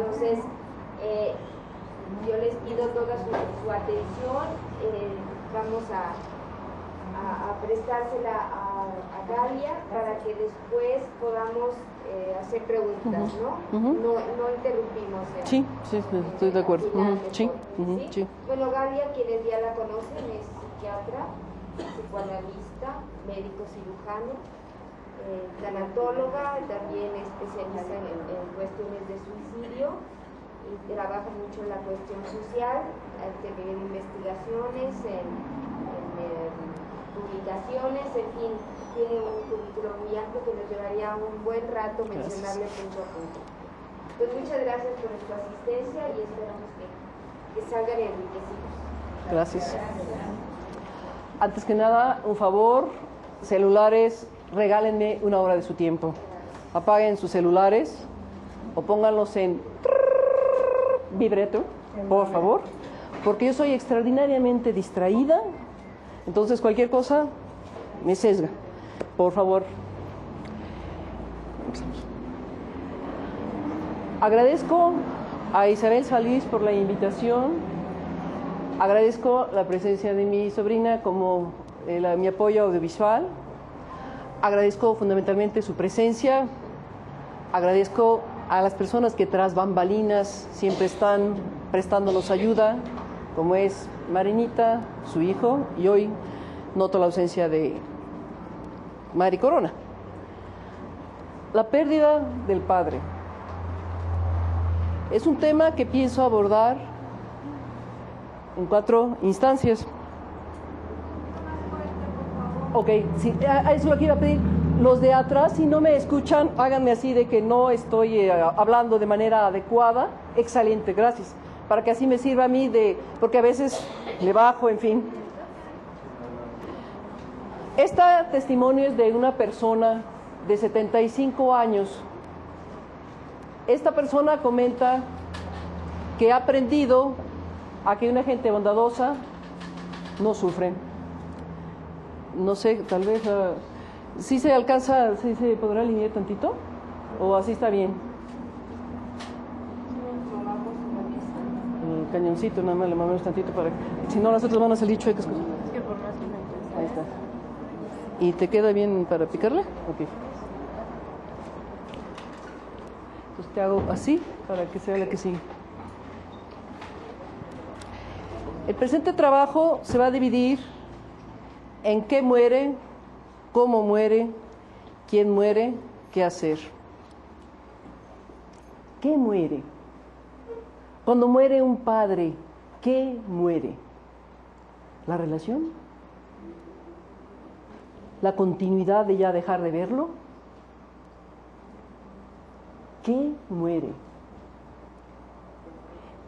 Entonces, yo les pido toda su atención. Vamos a prestársela a Galia para que después podamos hacer preguntas, ¿no? No interrumpimos. Sí, estoy de acuerdo. ¿Sí? Sí. Bueno, Galia, quienes ya la conocen, es psiquiatra, psicoanalista, médico cirujano, tanatóloga, también especialista en cuestiones de suicidio y trabaja mucho en la cuestión social, en investigaciones, en publicaciones, en fin, tiene un currículum muy amplio que nos llevaría un buen rato mencionarle punto a punto. Pues muchas gracias por su asistencia y esperamos que salgan enriquecidos. Gracias. Antes que nada, un favor, celulares, regálenme una hora de su tiempo. Apaguen sus celulares o pónganlos en vibreto, por favor, porque yo soy extraordinariamente distraída, entonces cualquier cosa me sesga. Por favor. Agradezco a Isabel Salís por la invitación. Agradezco la presencia de mi sobrina como mi apoyo audiovisual. Agradezco fundamentalmente su presencia. Agradezco a las personas que tras bambalinas siempre están prestándonos ayuda, como es Marinita, su hijo, y hoy noto la ausencia de Mari Corona. La pérdida del padre es un tema que pienso abordar en 4 instancias. Ok, sí, eso es lo que iba a pedir. Los de atrás, si no me escuchan, háganme así de que no estoy hablando de manera adecuada. Excelente, gracias. Para que así me sirva a mí porque a veces me bajo, en fin. Este testimonio es de una persona de 75 años. Esta persona comenta que ha aprendido a que una gente bondadosa no sufre. No sé, tal vez ¿sí se alcanza, sí se podrá alinear tantito? ¿O así está bien? El cañoncito nada más le movemos tantito para que, si no las otras van a salir chuecas. Es que por más que ahí está. ¿Y te queda bien para picarle? Ok. Entonces te hago así para que sea la que sigue. El presente trabajo se va a dividir en qué muere, cómo muere, quién muere, qué hacer. ¿Qué muere? Cuando muere un padre, ¿qué muere? ¿La relación? ¿La continuidad de ya dejar de verlo? ¿Qué muere?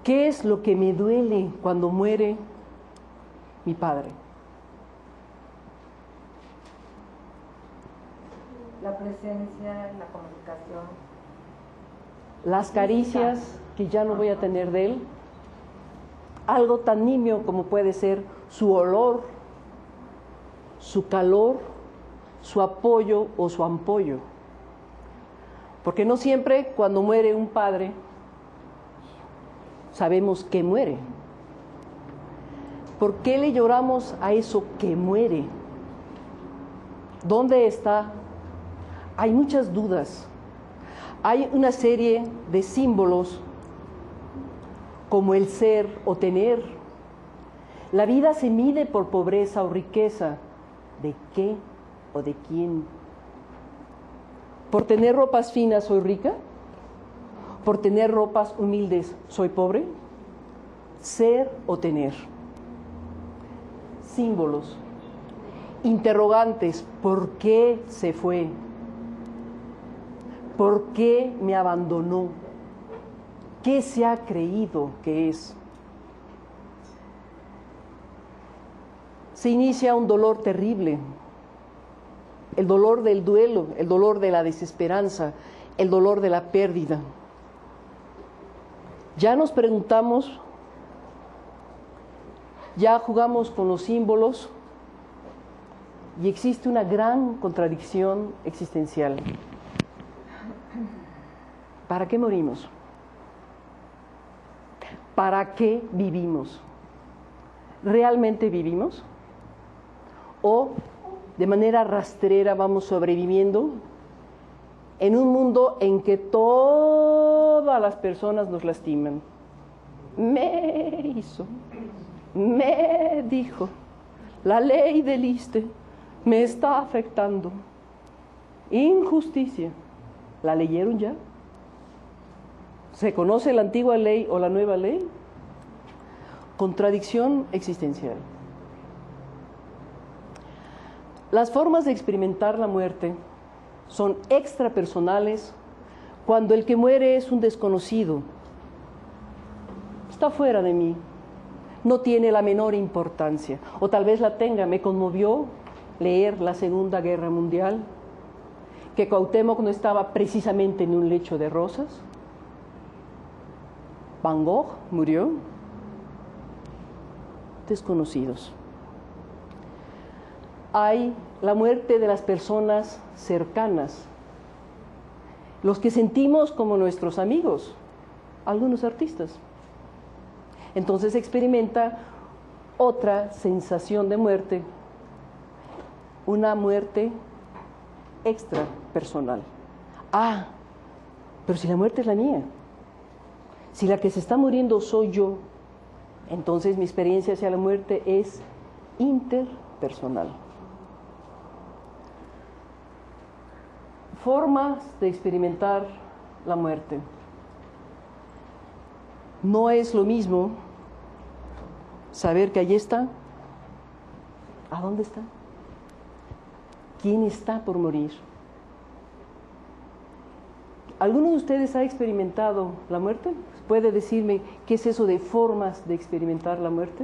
¿Qué es lo que me duele cuando muere mi padre? La presencia, la comunicación. Las caricias que ya no voy a tener de él. Algo tan nimio como puede ser su olor, su calor, su apoyo o su ampollo. Porque no siempre cuando muere un padre sabemos que muere. ¿Por qué le lloramos a eso que muere? ¿Dónde está? Hay muchas dudas. Hay una serie de símbolos como el ser o tener. La vida se mide por pobreza o riqueza. ¿De qué o de quién? ¿Por tener ropas finas soy rica? ¿Por tener ropas humildes soy pobre? Ser o tener. Símbolos. Interrogantes. ¿Por qué se fue? ¿Por qué me abandonó? ¿Qué se ha creído que es? Se inicia un dolor terrible. El dolor del duelo, el dolor de la desesperanza, el dolor de la pérdida. Ya nos preguntamos, ya jugamos con los símbolos y existe una gran contradicción existencial. ¿Para qué morimos? ¿para qué vivimos? ¿Realmente vivimos? ¿O de manera rastrera vamos sobreviviendo en un mundo en que todas las personas nos lastiman? Me hizo, me dijo, la ley del ISSSTE me está afectando. Injusticia. ¿La leyeron ya? ¿Se conoce la antigua ley o la nueva ley? Contradicción existencial. Las formas de experimentar la muerte son extrapersonales cuando el que muere es un desconocido. Está fuera de mí. No tiene la menor importancia. O tal vez la tenga. Me conmovió leer la Segunda Guerra Mundial, que Cuauhtémoc no estaba precisamente en un lecho de rosas. Van Gogh murió. Desconocidos. Hay la muerte de las personas cercanas, los que sentimos como nuestros amigos, algunos artistas. Entonces experimenta otra sensación de muerte, una muerte extrapersonal. Ah, pero si la muerte es la mía, si la que se está muriendo soy yo, entonces mi experiencia hacia la muerte es interpersonal. Formas de experimentar la muerte. No es lo mismo saber que allí está. ¿A dónde está? ¿Quién está por morir? ¿Alguno de ustedes ha experimentado la muerte? ¿Puede decirme qué es eso de formas de experimentar la muerte?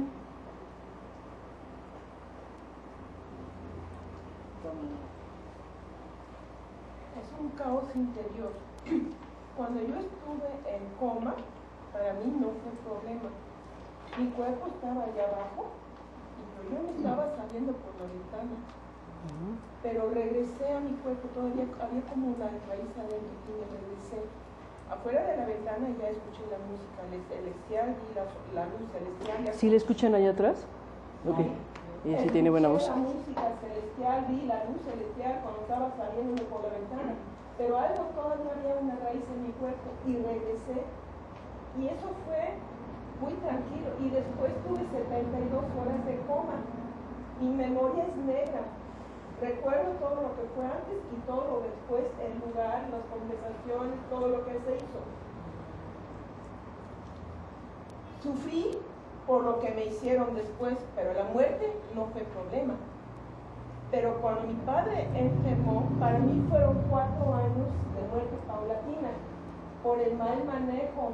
Es un caos interior. Cuando yo estuve en coma, para mí no fue problema. Mi cuerpo estaba allá abajo y yo me estaba saliendo por la ventana. Pero regresé a mi cuerpo, todavía había como una raíz adentro y me regresé. Afuera de la ventana ya escuché la música celestial y la luz celestial. ¿Sí le escuchan allá atrás? Ok. Ella sí tiene buena voz. La música celestial, vi la luz celestial cuando estaba saliendo por la ventana. Pero algo todavía había una raíz en mi cuerpo y regresé. Y eso fue muy tranquilo. Y después tuve 72 horas de coma. Mi memoria es negra. Recuerdo todo lo que fue antes y todo lo después, el lugar, las conversaciones, todo lo que se hizo. Sufrí por lo que me hicieron después, pero la muerte no fue problema. Pero cuando mi padre enfermó, para mí fueron 4 años de muerte paulatina, por el mal manejo,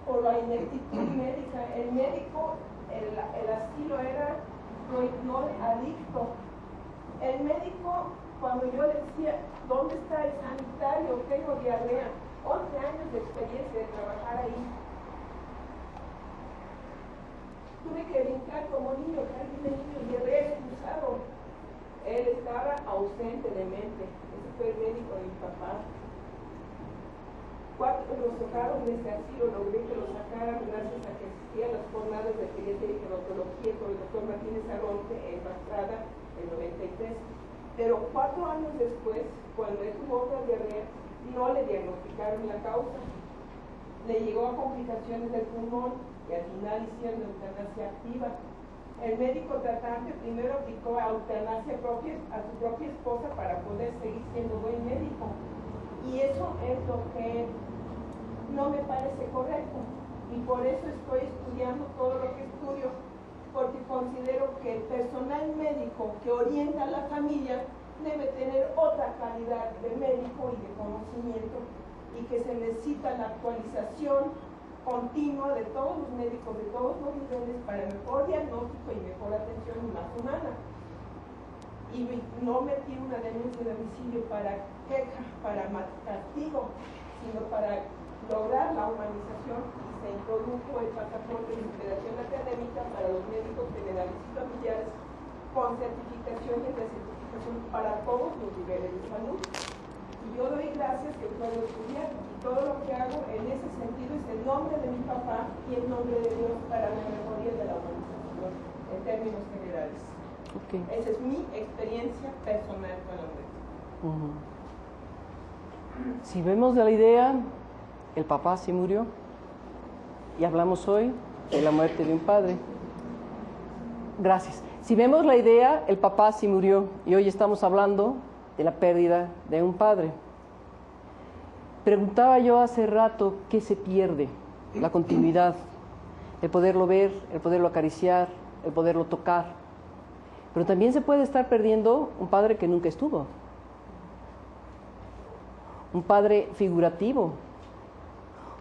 por la ineptitud médica. El médico, el asilo era no adicto. El médico, cuando yo le decía, ¿dónde está el sanitario? Tengo diarrea. 11 años de experiencia de trabajar ahí. Tuve que brincar como niño, jardín de niños, diarrea expulsado. Él estaba ausente de mente. Ese fue el médico de mi papá. 4 lo sacaron de ese asilo, logré que lo sacaran gracias a que existían las jornadas de pediatría y gerontología con el doctor Martínez Arronte en Pastrada en 93. Pero 4 años después, cuando él tuvo otra diarrea, no le diagnosticaron la causa. Le llegó a complicaciones del pulmón y al final hicieron eutanasia activa. El médico tratante primero aplicó eutanasia a su propia esposa para poder seguir siendo buen médico. Y eso es lo que no me parece correcto. Y por eso estoy estudiando todo lo que estudio, porque considero que el personal médico que orienta a la familia debe tener otra calidad de médico y de conocimiento, y que se necesita la actualización continua de todos los médicos de todos los niveles para mejor diagnóstico y mejor atención más humana. Y no metí una denuncia de homicidio para queja, para castigo, sino para lograr la humanización, y se introdujo el pasaporte de integración académica para los médicos generales y familiares con certificación y recertificación para todos los niveles de salud. Y yo doy gracias que puedo estudiar, y todo lo que hago en ese sentido es el nombre de mi papá y en nombre de Dios para la memoria de la organización, en términos generales. Okay. Esa es mi experiencia personal con la muerte. Si vemos de la idea, el papá sí murió y hablamos hoy de la muerte de un padre. Gracias. Si vemos la idea, el papá sí murió y hoy estamos hablando de la pérdida de un padre. Preguntaba yo hace rato qué se pierde, la continuidad, el poderlo ver, el poderlo acariciar, el poderlo tocar. Pero también se puede estar perdiendo un padre que nunca estuvo. Un padre figurativo,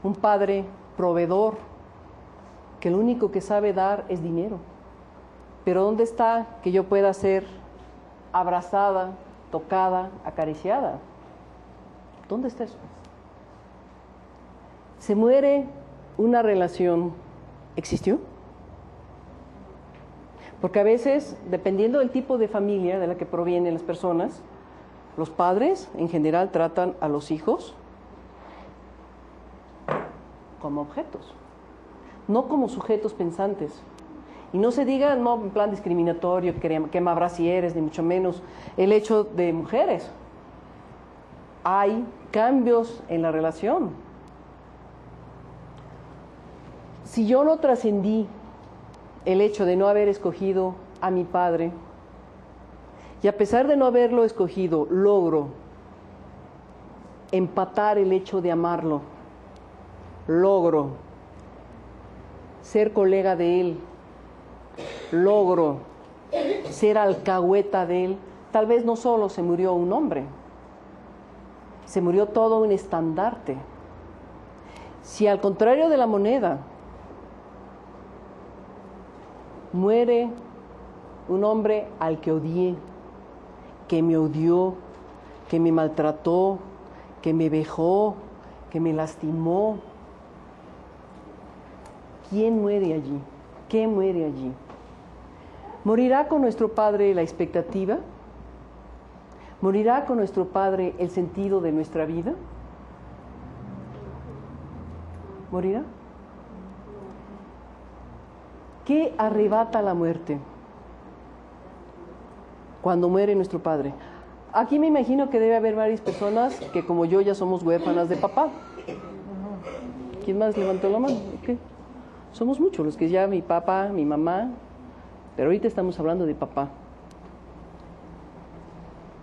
un padre proveedor, que lo único que sabe dar es dinero. Pero ¿dónde está que yo pueda ser abrazada, tocada, acariciada? ¿Dónde está eso? Se muere una relación. ¿Existió? Porque a veces, dependiendo del tipo de familia de la que provienen las personas, los padres en general tratan a los hijos como objetos, no como sujetos pensantes. Y no se diga, no en plan discriminatorio, que me brasieres, ni mucho menos el hecho de mujeres. Hay cambios en la relación. Si yo no trascendí el hecho de no haber escogido a mi padre, y a pesar de no haberlo escogido, logro empatar el hecho de amarlo, logro ser colega de él, logro ser alcahueta de él, tal vez no solo se murió un hombre, se murió todo un estandarte. Si al contrario de la moneda, muere un hombre al que odié, que me odió, que me maltrató, que me vejó, que me lastimó. ¿Quién muere allí? ¿Qué muere allí? ¿Morirá con nuestro padre la expectativa? ¿Morirá con nuestro padre el sentido de nuestra vida? ¿Morirá? ¿Qué arrebata la muerte cuando muere nuestro padre? Aquí me imagino que debe haber varias personas que como yo ya somos huérfanas de papá. ¿Quién más levantó la mano? Okay. Somos muchos los que ya mi papá, mi mamá, pero ahorita estamos hablando de papá.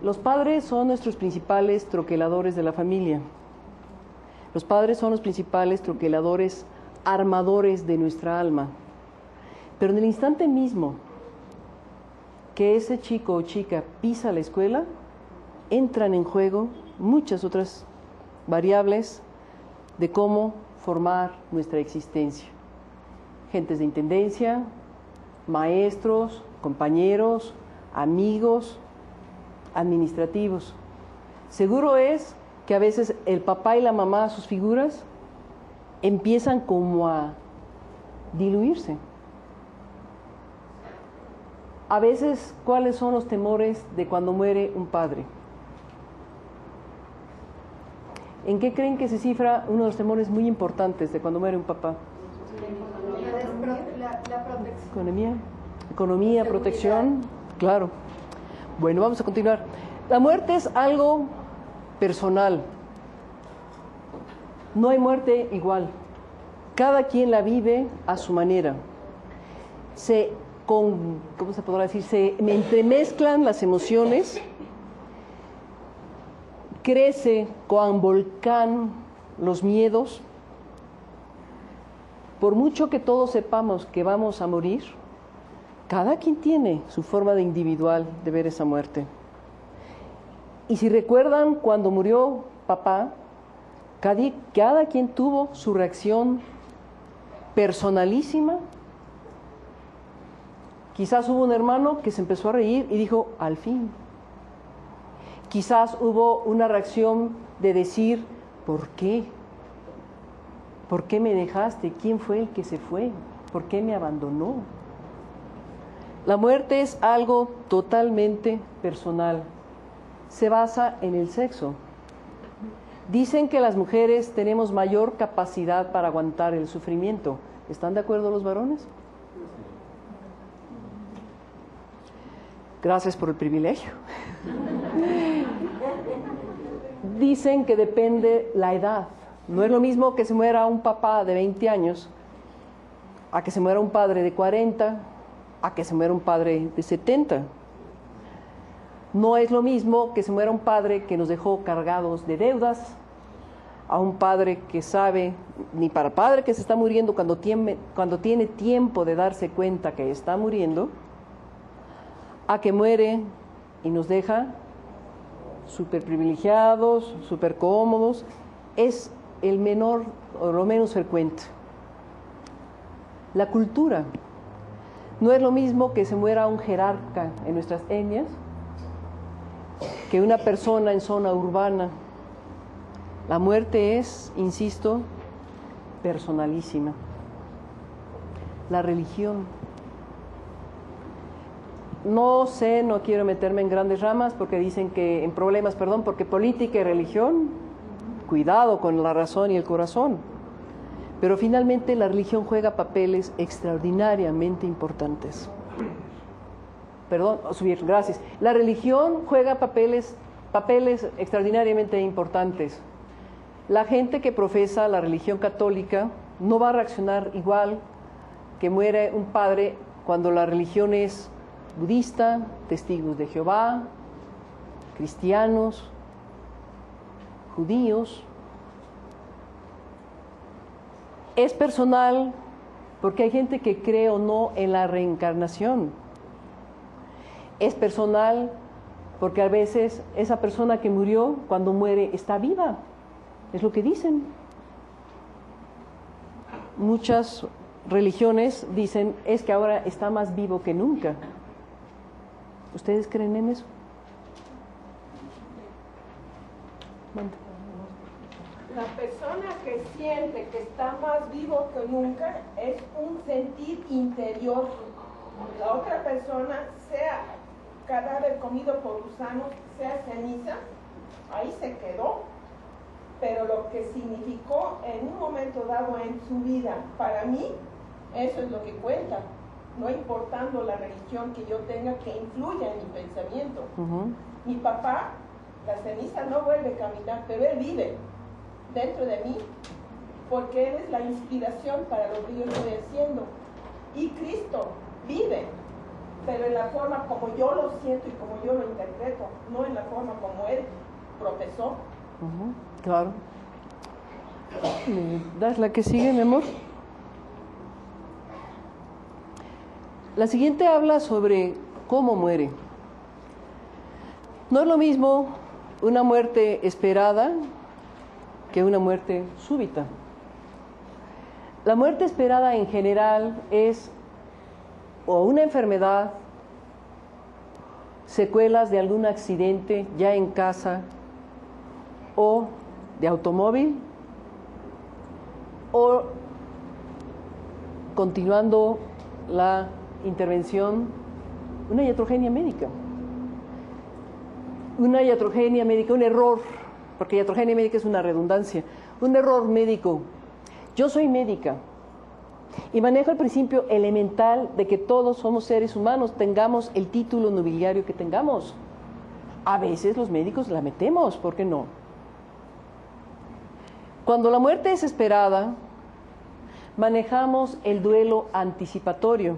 Los padres son nuestros principales troqueladores de la familia. Los padres son los principales troqueladores, armadores de nuestra alma. Pero en el instante mismo que ese chico o chica pisa la escuela, entran en juego muchas otras variables de cómo formar nuestra existencia. Gentes de intendencia, maestros, compañeros, amigos, administrativos. Seguro es que a veces el papá y la mamá, sus figuras, empiezan como a diluirse. A veces, ¿cuáles son los temores de cuando muere un padre? ¿En qué creen que se cifra uno de los temores muy importantes de cuando muere un papá? La protección. Economía, protección, claro. Bueno, vamos a continuar. La muerte es algo personal. No hay muerte igual. Cada quien la vive a su manera. ¿Cómo se podrá decir? Se entremezclan las emociones. Crece cual volcán los miedos. Por mucho que todos sepamos que vamos a morir, cada quien tiene su forma de individual de ver esa muerte. Y si recuerdan cuando murió papá, cada quien tuvo su reacción personalísima. Quizás hubo un hermano que se empezó a reír y dijo, al fin. Quizás hubo una reacción de decir, ¿por qué? ¿Por qué me dejaste? ¿Quién fue el que se fue? ¿Por qué me abandonó? La muerte es algo totalmente personal. Se basa en el sexo. Dicen que las mujeres tenemos mayor capacidad para aguantar el sufrimiento. ¿Están de acuerdo los varones? Gracias por el privilegio. Dicen que depende la edad. No es lo mismo que se muera un papá de 20 años a que se muera un padre de 40, a que se muera un padre de 70. No es lo mismo que se muera un padre que nos dejó cargados de deudas, a un padre que sabe, ni para padre que se está muriendo cuando tiene tiempo de darse cuenta que está muriendo, a que muere y nos deja súper privilegiados, súper cómodos. Es el menor o lo menos frecuente. La cultura. No es lo mismo que se muera un jerarca en nuestras etnias que una persona en zona urbana. La muerte es, insisto, personalísima. La religión. No sé, no quiero meterme en grandes ramas porque dicen que, en problemas, perdón, porque política y religión, cuidado con la razón y el corazón. Pero finalmente la religión juega papeles extraordinariamente importantes. Perdón, subir, gracias. La religión juega papeles extraordinariamente importantes. La gente que profesa la religión católica no va a reaccionar igual que muere un padre cuando la religión es budista, testigos de Jehová, cristianos, judíos. Es personal porque hay gente que cree o no en la reencarnación. Es personal porque a veces esa persona que murió, cuando muere, está viva. Es lo que dicen. Muchas religiones dicen, es que ahora está más vivo que nunca. ¿Ustedes creen en eso? La persona que siente que está más vivo que nunca es un sentir interior. La otra persona, sea cadáver comido por gusanos, sea ceniza, ahí se quedó. Pero lo que significó en un momento dado en su vida, para mí, eso es lo que cuenta. No importando la religión que yo tenga que influya en mi pensamiento. Mi papá, la ceniza no vuelve a caminar, pero él vive dentro de mí, porque él es la inspiración para lo que yo estoy haciendo. Y Cristo vive, pero en la forma como yo lo siento y como yo lo interpreto, no en la forma como él profesó. Claro. ¿Me das la que sigue, mi amor? La siguiente habla sobre cómo muere. No es lo mismo una muerte esperada que una muerte súbita. La muerte esperada en general es o una enfermedad, secuelas de algún accidente ya en casa o de automóvil, o continuando la intervención, una iatrogenia médica. Una iatrogenia médica, un error, porque iatrogenia médica es una redundancia, un error médico. Yo soy médica y manejo el principio elemental de que todos somos seres humanos, tengamos el título nobiliario que tengamos. A veces los médicos la metemos, ¿por qué no? Cuando la muerte es esperada, manejamos el duelo anticipatorio,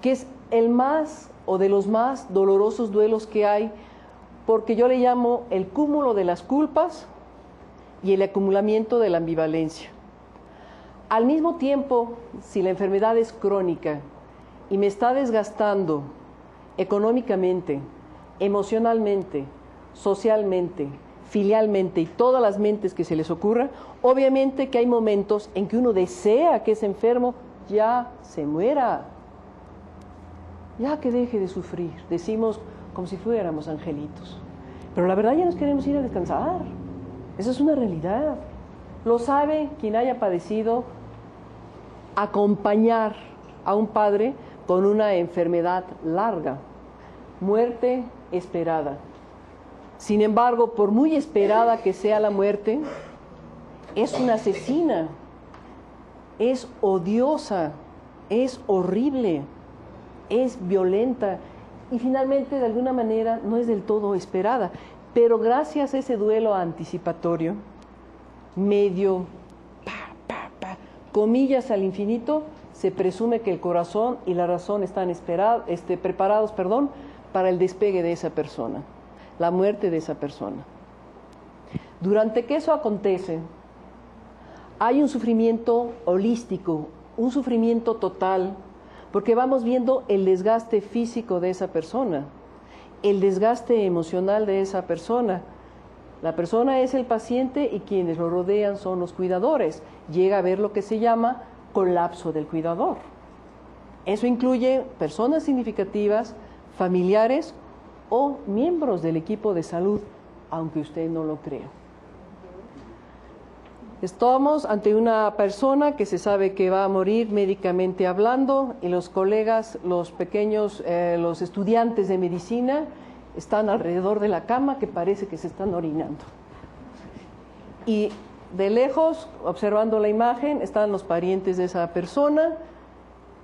que es el más o de los más dolorosos duelos que hay, porque yo le llamo el cúmulo de las culpas y el acumulamiento de la ambivalencia. Al mismo tiempo, si la enfermedad es crónica y me está desgastando económicamente, emocionalmente, socialmente, filialmente y todas las mentes que se les ocurra, obviamente que hay momentos en que uno desea que ese enfermo ya se muera, ya que deje de sufrir. Decimos como si fuéramos angelitos, pero la verdad ya nos queremos ir a descansar. Esa es una realidad. Lo sabe quien haya padecido acompañar a un padre con una enfermedad larga, muerte esperada. Sin embargo, por muy esperada que sea la muerte, es una asesina, es odiosa, es horrible, es violenta y finalmente de alguna manera no es del todo esperada. Pero gracias a ese duelo anticipatorio, medio, comillas al infinito, se presume que el corazón y la razón están preparados para el despegue de esa persona, la muerte de esa persona. Durante que eso acontece, hay un sufrimiento holístico, un sufrimiento total, porque vamos viendo el desgaste físico de esa persona, el desgaste emocional de esa persona. La persona es el paciente y quienes lo rodean son los cuidadores. Llega a haber lo que se llama colapso del cuidador. Eso incluye personas significativas, familiares o miembros del equipo de salud, aunque usted no lo crea. Estamos ante una persona que se sabe que va a morir médicamente hablando y los colegas, los pequeños, los estudiantes de medicina están alrededor de la cama que parece que se están orinando. Y de lejos, observando la imagen, están los parientes de esa persona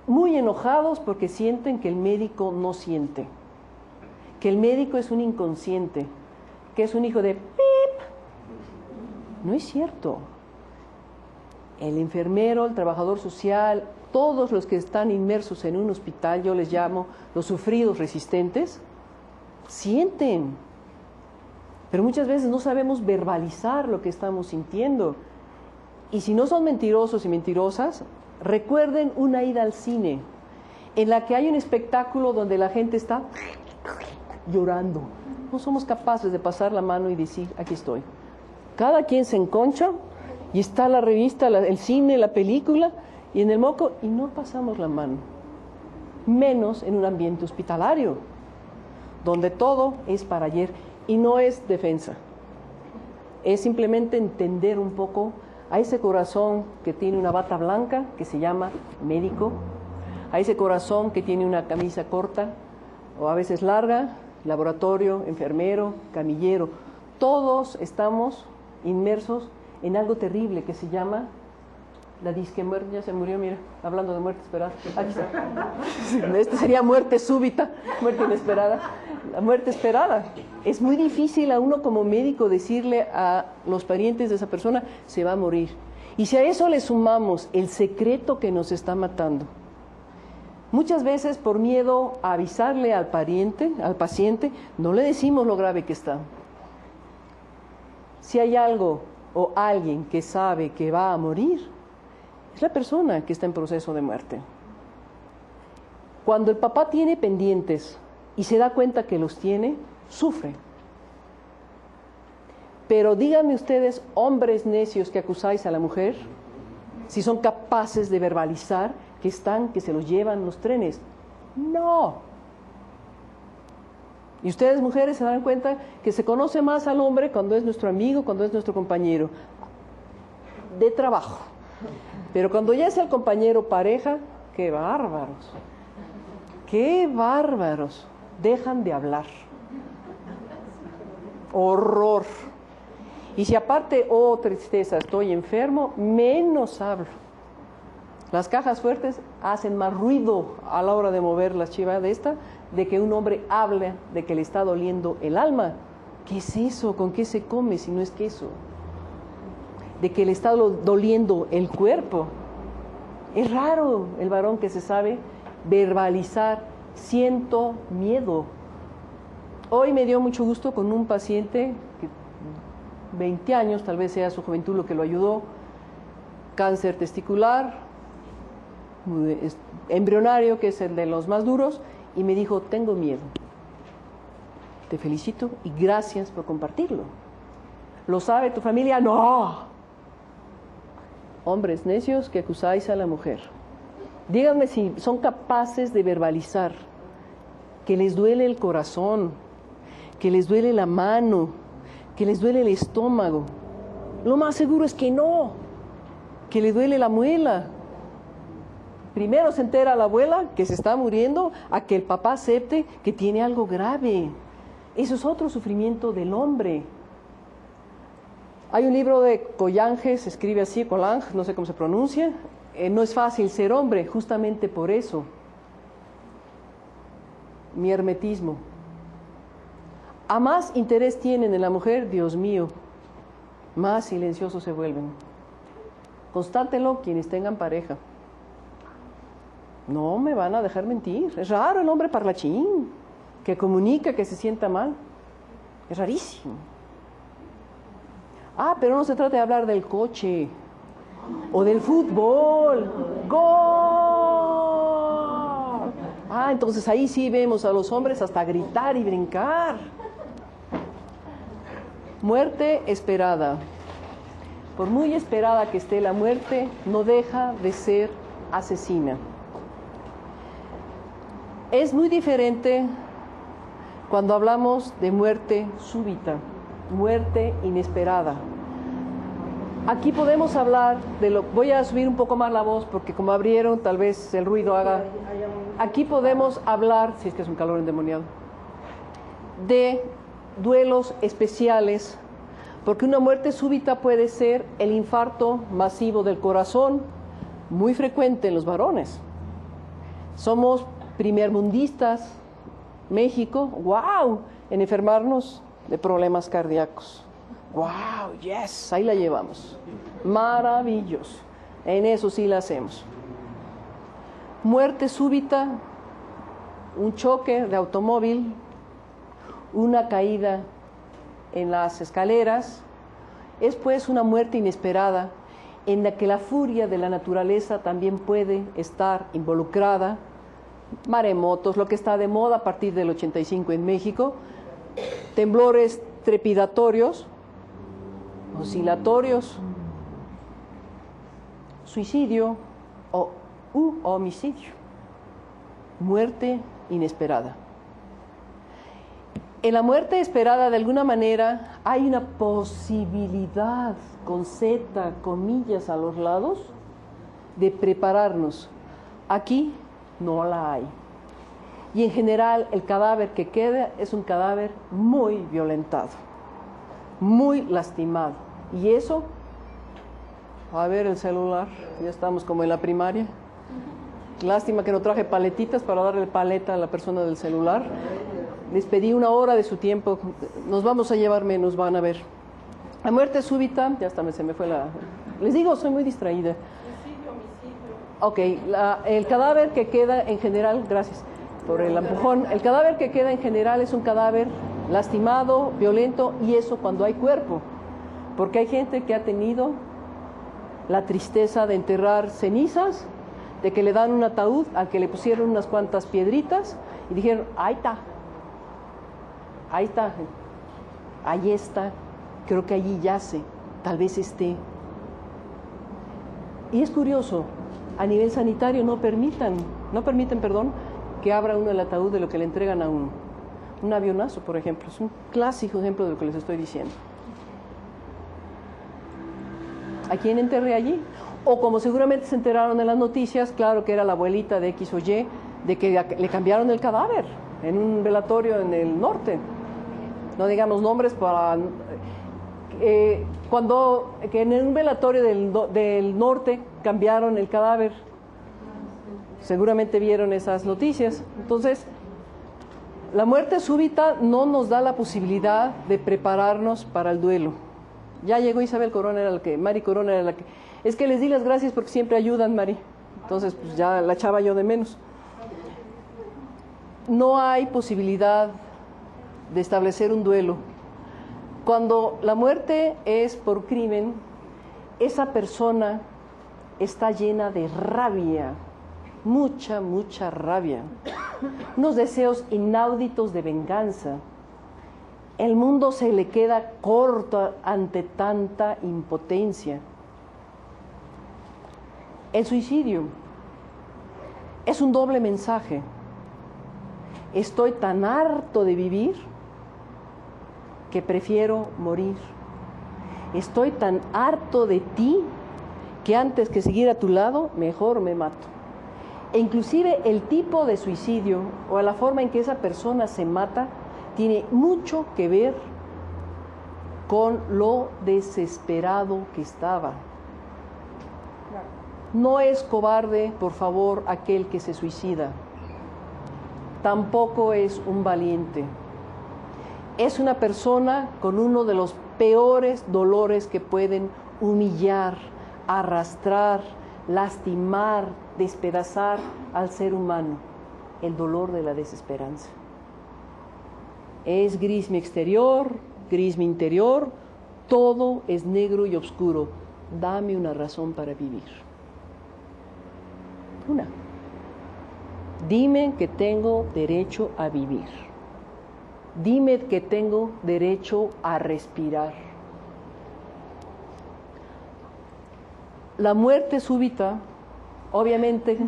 muy enojados porque sienten que el médico no siente, que el médico es un inconsciente, que es un hijo de pip. No es cierto. El enfermero, el trabajador social, todos los que están inmersos en un hospital, yo les llamo los sufridos resistentes, sienten. Pero muchas veces no sabemos verbalizar lo que estamos sintiendo. Y si no son mentirosos y mentirosas, recuerden una ida al cine, en la que hay un espectáculo donde la gente está llorando. No somos capaces de pasar la mano y decir, aquí estoy. Cada quien se enconcha y está la revista, el cine, la película, y en el moco, y no pasamos la mano. Menos en un ambiente hospitalario, donde todo es para ayer, y no es defensa. Es simplemente entender un poco a ese corazón que tiene una bata blanca, que se llama médico, a ese corazón que tiene una camisa corta, o a veces larga, laboratorio, enfermero, camillero. Todos estamos inmersos en algo terrible que se llama la disque muerte. Ya se murió, mira, hablando de muerte esperada. Aquí está. Este sería muerte súbita, muerte inesperada. La muerte esperada. Es muy difícil a uno como médico decirle a los parientes de esa persona, se va a morir. Y si a eso le sumamos el secreto que nos está matando, muchas veces por miedo a avisarle al pariente, al paciente, no le decimos lo grave que está. Si hay algo o alguien que sabe que va a morir, es la persona que está en proceso de muerte. Cuando el papá tiene pendientes y se da cuenta que los tiene, sufre. Pero díganme ustedes, hombres necios que acusáis a la mujer, si son capaces de verbalizar que se los llevan los trenes. No. Y ustedes, mujeres, se dan cuenta que se conoce más al hombre cuando es nuestro amigo, cuando es nuestro compañero de trabajo. Pero cuando ya es el compañero pareja, ¡qué bárbaros! ¡Qué bárbaros! Dejan de hablar. ¡Horror! Y si aparte, oh tristeza, estoy enfermo, menos hablo. Las cajas fuertes hacen más ruido a la hora de mover la chiva de que un hombre habla de que le está doliendo el alma. ¿Qué es eso? ¿Con qué se come si no es queso? De que le está doliendo el cuerpo. Es raro el varón que se sabe verbalizar, siento miedo. Hoy me dio mucho gusto con un paciente, que 20 años, tal vez sea su juventud lo que lo ayudó, cáncer testicular, embrionario, que es el de los más duros, y me dijo, tengo miedo. Te felicito y gracias por compartirlo. ¿Lo sabe tu familia? No. Hombres necios que acusáis a la mujer. Díganme si son capaces de verbalizar que les duele el corazón, que les duele la mano, que les duele el estómago. Lo más seguro es que no, que le duele la muela. Primero se entera la abuela que se está muriendo a que el papá acepte que tiene algo grave. Eso es otro sufrimiento del hombre. Hay un libro de Collange, se escribe así, Collange, no sé cómo se pronuncia. No es fácil ser hombre, justamente por eso. Mi hermetismo. A más interés tienen en la mujer, Dios mío, más silenciosos se vuelven. Constátenlo quienes tengan pareja. No me van a dejar mentir. Es raro el hombre parlachín, que comunica, que se sienta mal. Es rarísimo. Ah, pero no se trata de hablar del coche o del fútbol. ¡Gol! Ah, entonces ahí sí vemos a los hombres hasta gritar y brincar. Muerte esperada. Por muy esperada que esté la muerte, no deja de ser asesina. Es muy diferente cuando hablamos de muerte súbita, muerte inesperada. Aquí podemos hablar de lo... Voy a subir un poco más la voz porque como abrieron, tal vez el ruido haga... Aquí podemos hablar, si es que es un calor endemoniado, de duelos especiales, porque una muerte súbita puede ser el infarto masivo del corazón, muy frecuente en los varones. Somos primermundistas, México, wow, en enfermarnos de problemas cardíacos. Wow, yes, ahí la llevamos. Maravilloso. En eso sí la hacemos. Muerte súbita, un choque de automóvil, una caída en las escaleras, es pues una muerte inesperada en la que la furia de la naturaleza también puede estar involucrada. Maremotos, lo que está de moda a partir del 85 en México, temblores trepidatorios, oscilatorios, suicidio o homicidio, muerte inesperada. En la muerte esperada, de alguna manera, hay una posibilidad, con Z, comillas a los lados, de prepararnos. Aquí no la hay. Y en general, el cadáver que queda es un cadáver muy violentado, muy lastimado. Y eso, a ver el celular, ya estamos como en la primaria. Lástima que no traje paletitas para darle paleta a la persona del celular. Les pedí 1 hora de su tiempo, nos vamos a llevar menos, van a ver. La muerte súbita, ya hasta se me fue la... Les digo, soy muy distraída. Ok, el cadáver que queda en general, gracias por el empujón, el cadáver que queda en general es un cadáver lastimado, violento, y eso cuando hay cuerpo. Porque hay gente que ha tenido la tristeza de enterrar cenizas, de que le dan un ataúd al que le pusieron unas cuantas piedritas y dijeron, ahí está, ahí está, creo que allí yace, tal vez esté. Y es curioso, a nivel sanitario no permiten, que abra uno el ataúd de lo que le entregan a uno. Un avionazo, por ejemplo, es un clásico ejemplo de lo que les estoy diciendo. ¿A quién enterré allí? O como seguramente se enteraron en las noticias, claro que era la abuelita de X o Y, de que le cambiaron el cadáver en un velatorio en el norte. No digamos nombres para... que en un velatorio del norte cambiaron el cadáver. Seguramente vieron esas noticias. Entonces, la muerte súbita no nos da la posibilidad de prepararnos para el duelo. Ya llegó Isabel Corona, Mari Corona era la que... Es que les di las gracias porque siempre ayudan, Mari. Entonces, pues ya la echaba yo de menos. No hay posibilidad de establecer un duelo. Cuando la muerte es por crimen, esa persona está llena de rabia, mucha rabia, unos deseos inauditos de venganza. El mundo se le queda corto ante tanta impotencia. El suicidio es un doble mensaje. Estoy tan harto de vivir que prefiero morir. Estoy tan harto de ti que antes que seguir a tu lado, mejor me mato. E inclusive el tipo de suicidio o la forma en que esa persona se mata tiene mucho que ver con lo desesperado que estaba. No es cobarde, por favor, aquel que se suicida. Tampoco es un valiente. Es una persona con uno de los peores dolores que pueden humillar, arrastrar, lastimar, despedazar al ser humano: el dolor de la desesperanza. Es gris mi exterior, gris mi interior, todo es negro y oscuro. Dame una razón para vivir. Una. Dime que tengo derecho a vivir. Dime que tengo derecho a respirar. La muerte súbita, obviamente,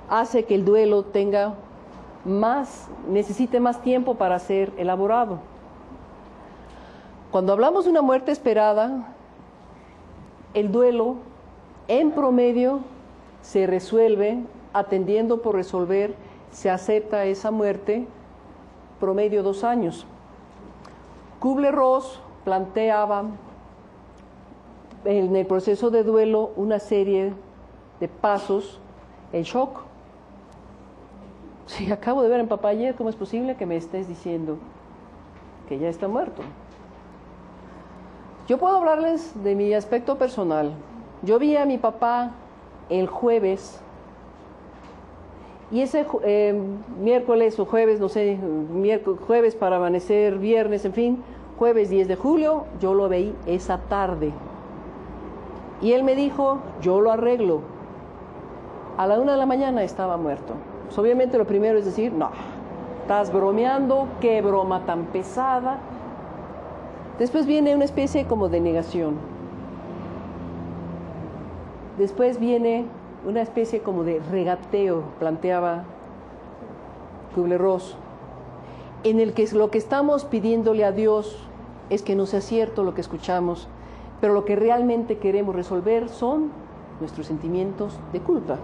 hace que el duelo necesite más tiempo para ser elaborado. Cuando hablamos de una muerte esperada, el duelo, en promedio, se resuelve atendiendo por resolver, se acepta esa muerte, promedio 2 años. Kubler-Ross planteaba en el proceso de duelo una serie de pasos. El shock. Si acabo de ver en papá ayer, ¿cómo es posible que me estés diciendo que ya está muerto? Yo puedo hablarles de mi aspecto personal. Yo vi a mi papá el jueves, y ese miércoles o jueves, no sé, jueves para amanecer, viernes, en fin, jueves 10 de julio, yo lo veí esa tarde. Y él me dijo, yo lo arreglo. A la 1 de la mañana estaba muerto. Pues obviamente lo primero es decir, no, estás bromeando, qué broma tan pesada. Después viene una especie como de negación. Después viene una especie como de regateo, planteaba Kubler-Ross, en el que lo que estamos pidiéndole a Dios es que no sea cierto lo que escuchamos, pero lo que realmente queremos resolver son nuestros sentimientos de culpa.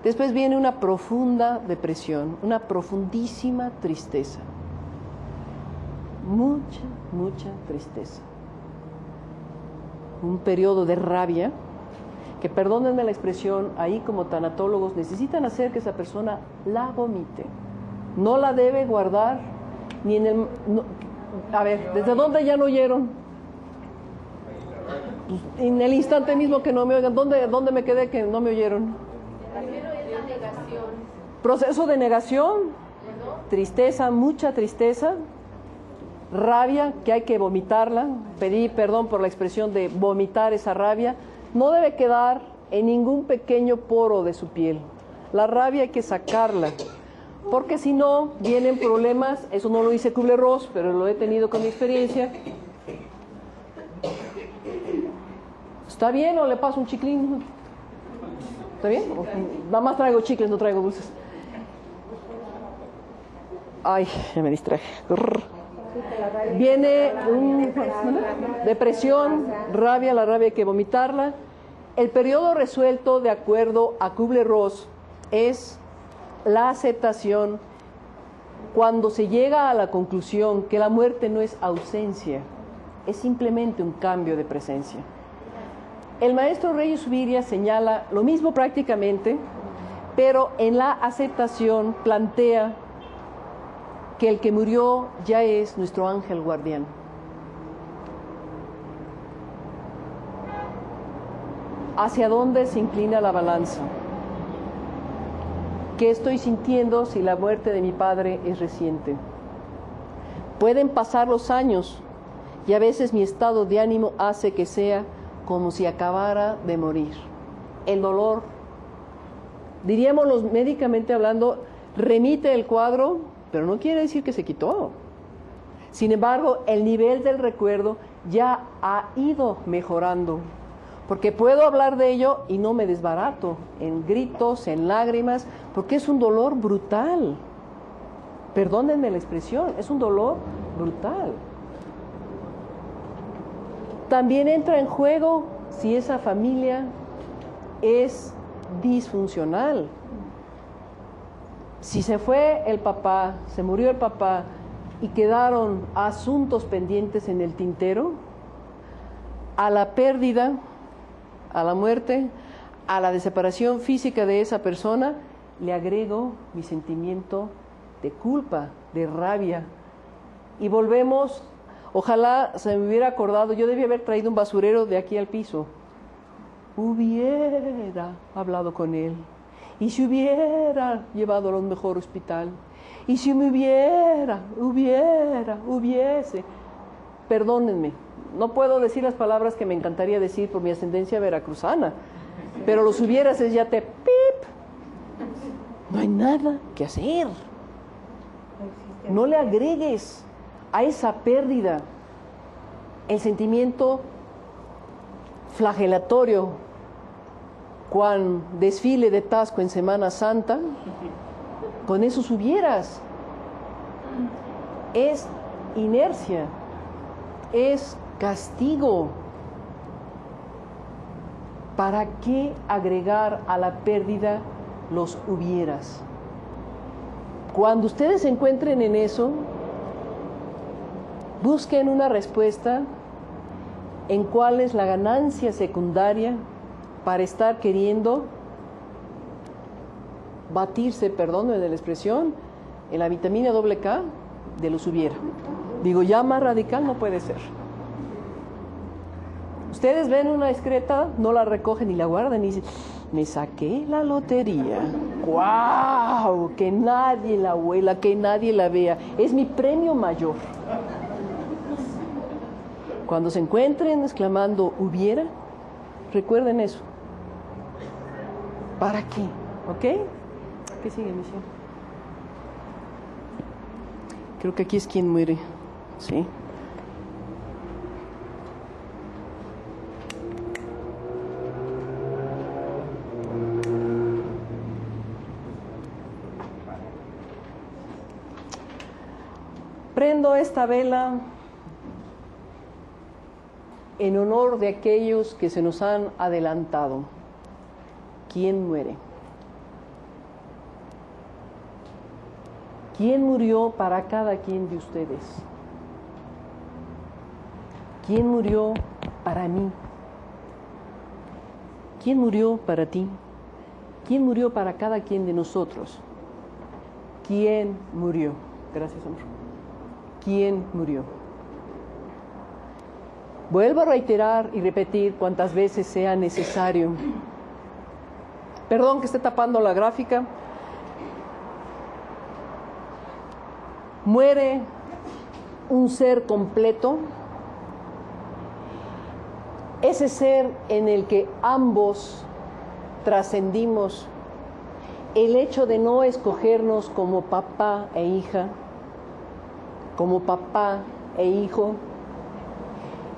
Después viene una profunda depresión, una profundísima tristeza. Mucha tristeza. Un periodo de rabia que, perdónenme la expresión, ahí como tanatólogos necesitan hacer que esa persona la vomite. No la debe guardar ni en el... No, a ver, ¿desde dónde ya no oyeron? Pues, en el instante mismo que no me oigan. ¿Dónde me quedé que no me oyeron? Primero es la negación. Proceso de negación, tristeza, mucha tristeza, rabia que hay que vomitarla. Pedí perdón por la expresión de vomitar esa rabia. No debe quedar en ningún pequeño poro de su piel. La rabia hay que sacarla, porque si no, vienen problemas. Eso no lo dice Kubler-Ross, pero lo he tenido con mi experiencia. ¿Está bien o le paso un chiclín? ¿Está bien? Nada más traigo chicles, no traigo dulces. Ay, ya me distraje. Viene depresión, rabia, la rabia hay que vomitarla. El periodo resuelto, de acuerdo a Kubler-Ross, es la aceptación cuando se llega a la conclusión que la muerte no es ausencia, es simplemente un cambio de presencia. El maestro Reyes Ubiria señala lo mismo prácticamente, pero en la aceptación plantea que el que murió ya es nuestro ángel guardián. ¿Hacia dónde se inclina la balanza? ¿Qué estoy sintiendo si la muerte de mi padre es reciente? Pueden pasar los años y a veces mi estado de ánimo hace que sea como si acabara de morir. El dolor, diríamos médicamente hablando, remite el cuadro, pero no quiere decir que se quitó. Sin embargo, el nivel del recuerdo ya ha ido mejorando, porque puedo hablar de ello y no me desbarato en gritos, en lágrimas, porque es un dolor brutal. Perdónenme la expresión, es un dolor brutal. También entra en juego si esa familia es disfuncional. Si se fue el papá, se murió el papá, y quedaron asuntos pendientes en el tintero, a la pérdida, a la muerte, a la desaparición física de esa persona, le agrego mi sentimiento de culpa, de rabia. Y volvemos, ojalá se me hubiera acordado, yo debía haber traído un basurero de aquí al piso. Hubiera hablado con él. Y si hubiera llevado a un mejor hospital. Y si me hubiese. Perdónenme, no puedo decir las palabras que me encantaría decir por mi ascendencia veracruzana, pero los hubieras es ya te pip. No hay nada que hacer. No le agregues a esa pérdida el sentimiento flagelatorio, cuan desfile de Tasco en Semana Santa, con esos hubieras. Es inercia, es castigo. ¿Para qué agregar a la pérdida los hubieras? Cuando ustedes se encuentren en eso, busquen una respuesta en cuál es la ganancia secundaria para estar queriendo batirse, perdónenme de la expresión, en la vitamina K de los hubiera. Digo, ya más radical no puede ser. Ustedes ven una excreta, no la recogen y la guardan y dicen, me saqué la lotería. ¡Guau! Que nadie la huela, que nadie la vea. Es mi premio mayor. Cuando se encuentren exclamando hubiera, recuerden eso. ¿Para qué? ¿Ok? ¿Qué sigue, misión? Creo que aquí es quien muere. Sí. Prendo esta vela en honor de aquellos que se nos han adelantado. ¿Quién muere? ¿Quién murió para cada quien de ustedes? ¿Quién murió para mí? ¿Quién murió para ti? ¿Quién murió para cada quien de nosotros? ¿Quién murió? Gracias, amor. ¿Quién murió? Vuelvo a reiterar y repetir cuantas veces sea necesario. Perdón que esté tapando la gráfica. Muere un ser completo, ese ser en el que ambos trascendimos el hecho de no escogernos como papá e hija, como papá e hijo,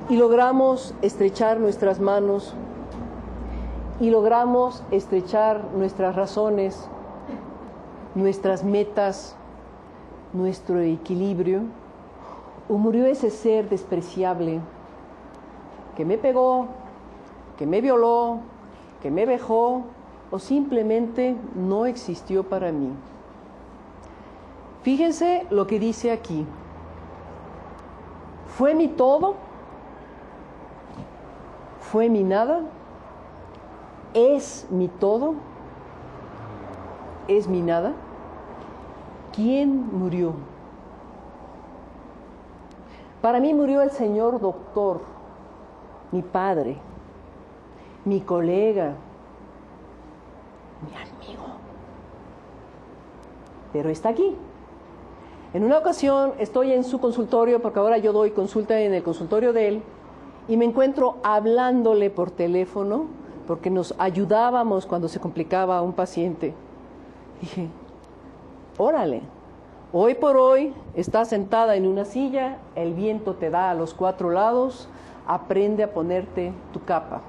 y logramos estrechar nuestras manos y logramos estrechar nuestras razones, nuestras metas, nuestro equilibrio. ¿O murió ese ser despreciable que me pegó, que me violó, que me vejó o simplemente no existió para mí? Fíjense lo que dice aquí. ¿Fue mi todo? ¿Fue mi nada? ¿Es mi todo? ¿Es mi nada? ¿Quién murió? Para mí murió el señor doctor, mi padre, mi colega, mi amigo. Pero está aquí. En una ocasión estoy en su consultorio, porque ahora yo doy consulta en el consultorio de él, y me encuentro hablándole por teléfono, porque nos ayudábamos cuando se complicaba a un paciente. Dije, órale, hoy por hoy estás sentada en una silla, el viento te da a los 4 lados, aprende a ponerte tu capa.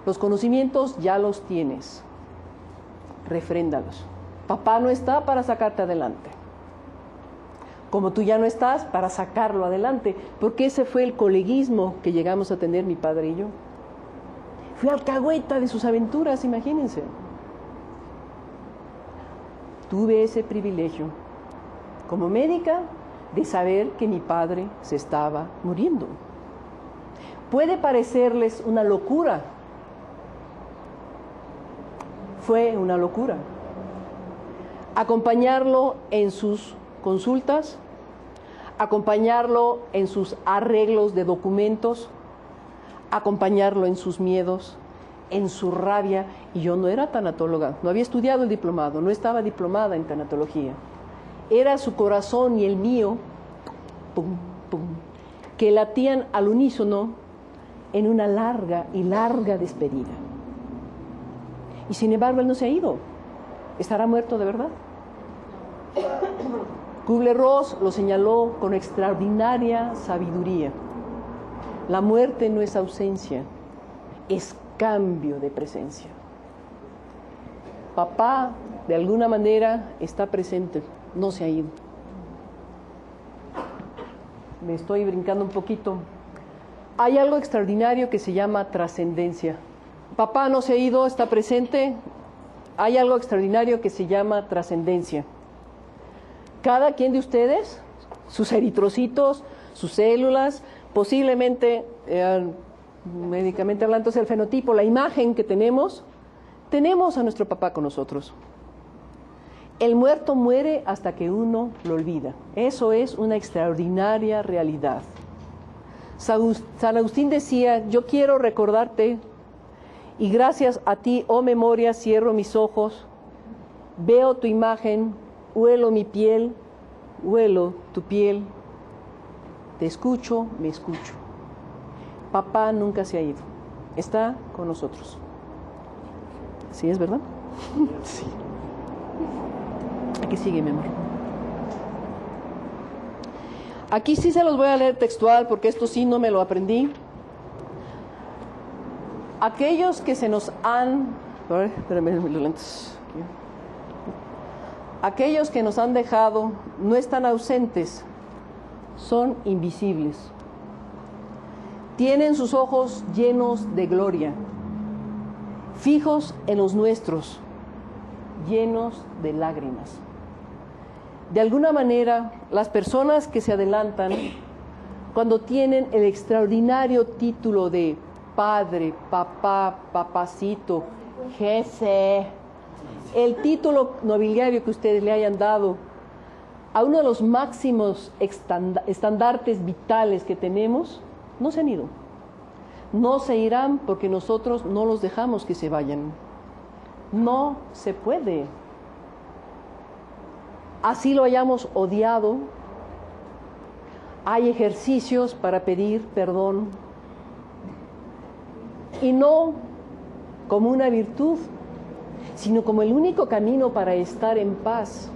Los conocimientos ya los tienes, refréndalos. Papá no está para sacarte adelante, como tú ya no estás para sacarlo adelante, porque ese fue el coleguismo que llegamos a tener mi padre y yo. Fui alcahueta de sus aventuras, imagínense. Tuve ese privilegio, como médica, de saber que mi padre se estaba muriendo. Puede parecerles una locura. Fue una locura. Acompañarlo en sus consultas, acompañarlo en sus arreglos de documentos, acompañarlo en sus miedos, en su rabia. Y yo no era tanatóloga, no había estudiado el diplomado, no estaba diplomada en tanatología. Era su corazón y el mío, pum, pum, que latían al unísono en una larga y larga despedida. Y sin embargo, él no se ha ido. ¿Estará muerto de verdad? Kubler-Ross lo señaló con extraordinaria sabiduría. La muerte no es ausencia, es cambio de presencia. Papá, de alguna manera, está presente, no se ha ido. Me estoy brincando un poquito. Hay algo extraordinario que se llama trascendencia. Papá no se ha ido, está presente. Hay algo extraordinario que se llama trascendencia. Cada quien de ustedes, sus eritrocitos, sus células, posiblemente, médicamente hablando, el fenotipo, la imagen que tenemos a nuestro papá con nosotros. El muerto muere hasta que uno lo olvida. Eso es una extraordinaria realidad. San Agustín decía, yo quiero recordarte y gracias a ti, oh memoria, cierro mis ojos, veo tu imagen, huelo mi piel, huelo tu piel, te escucho, me escucho. Papá nunca se ha ido, está con nosotros. ¿Sí es verdad? Sí. Aquí sigue, mi amor. Aquí sí se los voy a leer textual porque esto sí no me lo aprendí. Aquellos que se nos han... Espérame, los lentes. Aquellos que nos han dejado no están ausentes, son invisibles. Tienen sus ojos llenos de gloria, fijos en los nuestros, llenos de lágrimas. De alguna manera, las personas que se adelantan, cuando tienen el extraordinario título de padre, papá, papacito, jefe, el título nobiliario que ustedes le hayan dado a uno de los máximos estandartes vitales que tenemos, no se han ido. No se irán porque nosotros no los dejamos que se vayan. No se puede. Así lo hayamos odiado, hay ejercicios para pedir perdón. Y no como una virtud, sino como el único camino para estar en paz.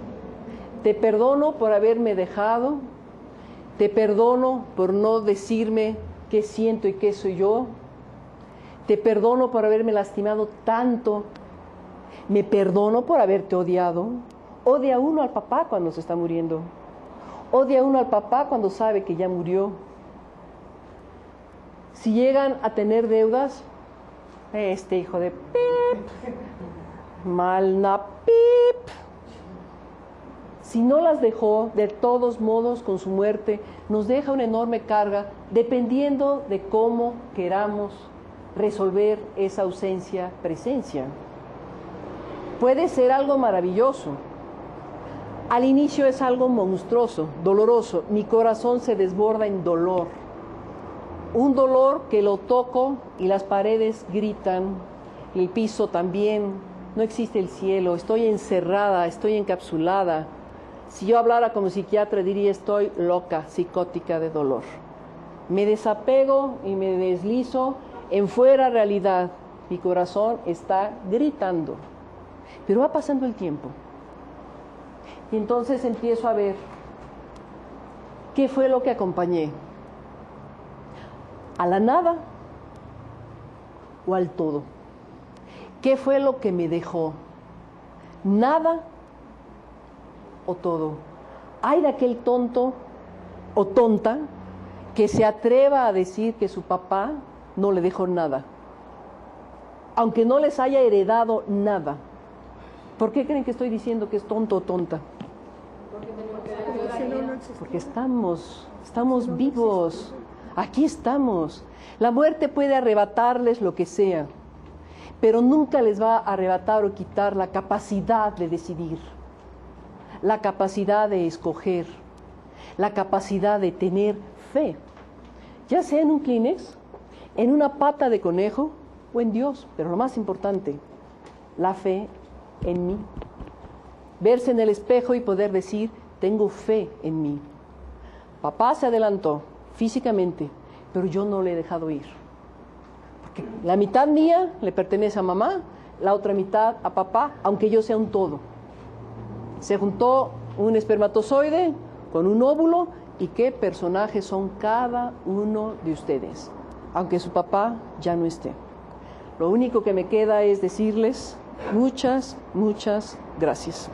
Te perdono por haberme dejado, te perdono por no decirme qué siento y qué soy yo, te perdono por haberme lastimado tanto, me perdono por haberte odiado. Odia uno al papá cuando se está muriendo, odia uno al papá cuando sabe que ya murió. Si llegan a tener deudas, este hijo de pip, malna pip, si no las dejó, de todos modos con su muerte nos deja una enorme carga, dependiendo de cómo queramos resolver esa ausencia-presencia. Puede ser algo maravilloso. Al inicio es algo monstruoso, doloroso. Mi corazón se desborda en dolor. Un dolor que lo toco y las paredes gritan, el piso también, no existe el cielo, estoy encerrada, estoy encapsulada. Si yo hablara como psiquiatra diría estoy loca, psicótica de dolor. Me desapego y me deslizo en fuera realidad. Mi corazón está gritando, pero va pasando el tiempo. Y entonces empiezo a ver qué fue lo que acompañé. ¿A la nada o al todo? ¿Qué fue lo que me dejó? ¿Nada o todo? Hay de aquel tonto o tonta que se atreva a decir que su papá no le dejó nada, aunque no les haya heredado nada. ¿Por qué creen que estoy diciendo que es tonto o tonta? Porque tenemos que porque estamos vivos, aquí estamos. La muerte puede arrebatarles lo que sea, pero nunca les va a arrebatar o quitar la capacidad de decidir, la capacidad de escoger, la capacidad de tener fe, ya sea en un Kleenex, en una pata de conejo o en Dios, pero lo más importante, la fe en mí. Verse en el espejo y poder decir, tengo fe en mí. Papá se adelantó físicamente, pero yo no le he dejado ir. Porque la mitad mía le pertenece a mamá, la otra mitad a papá, aunque yo sea un todo. Se juntó un espermatozoide con un óvulo, y qué personajes son cada uno de ustedes, aunque su papá ya no esté. Lo único que me queda es decirles muchas, muchas gracias.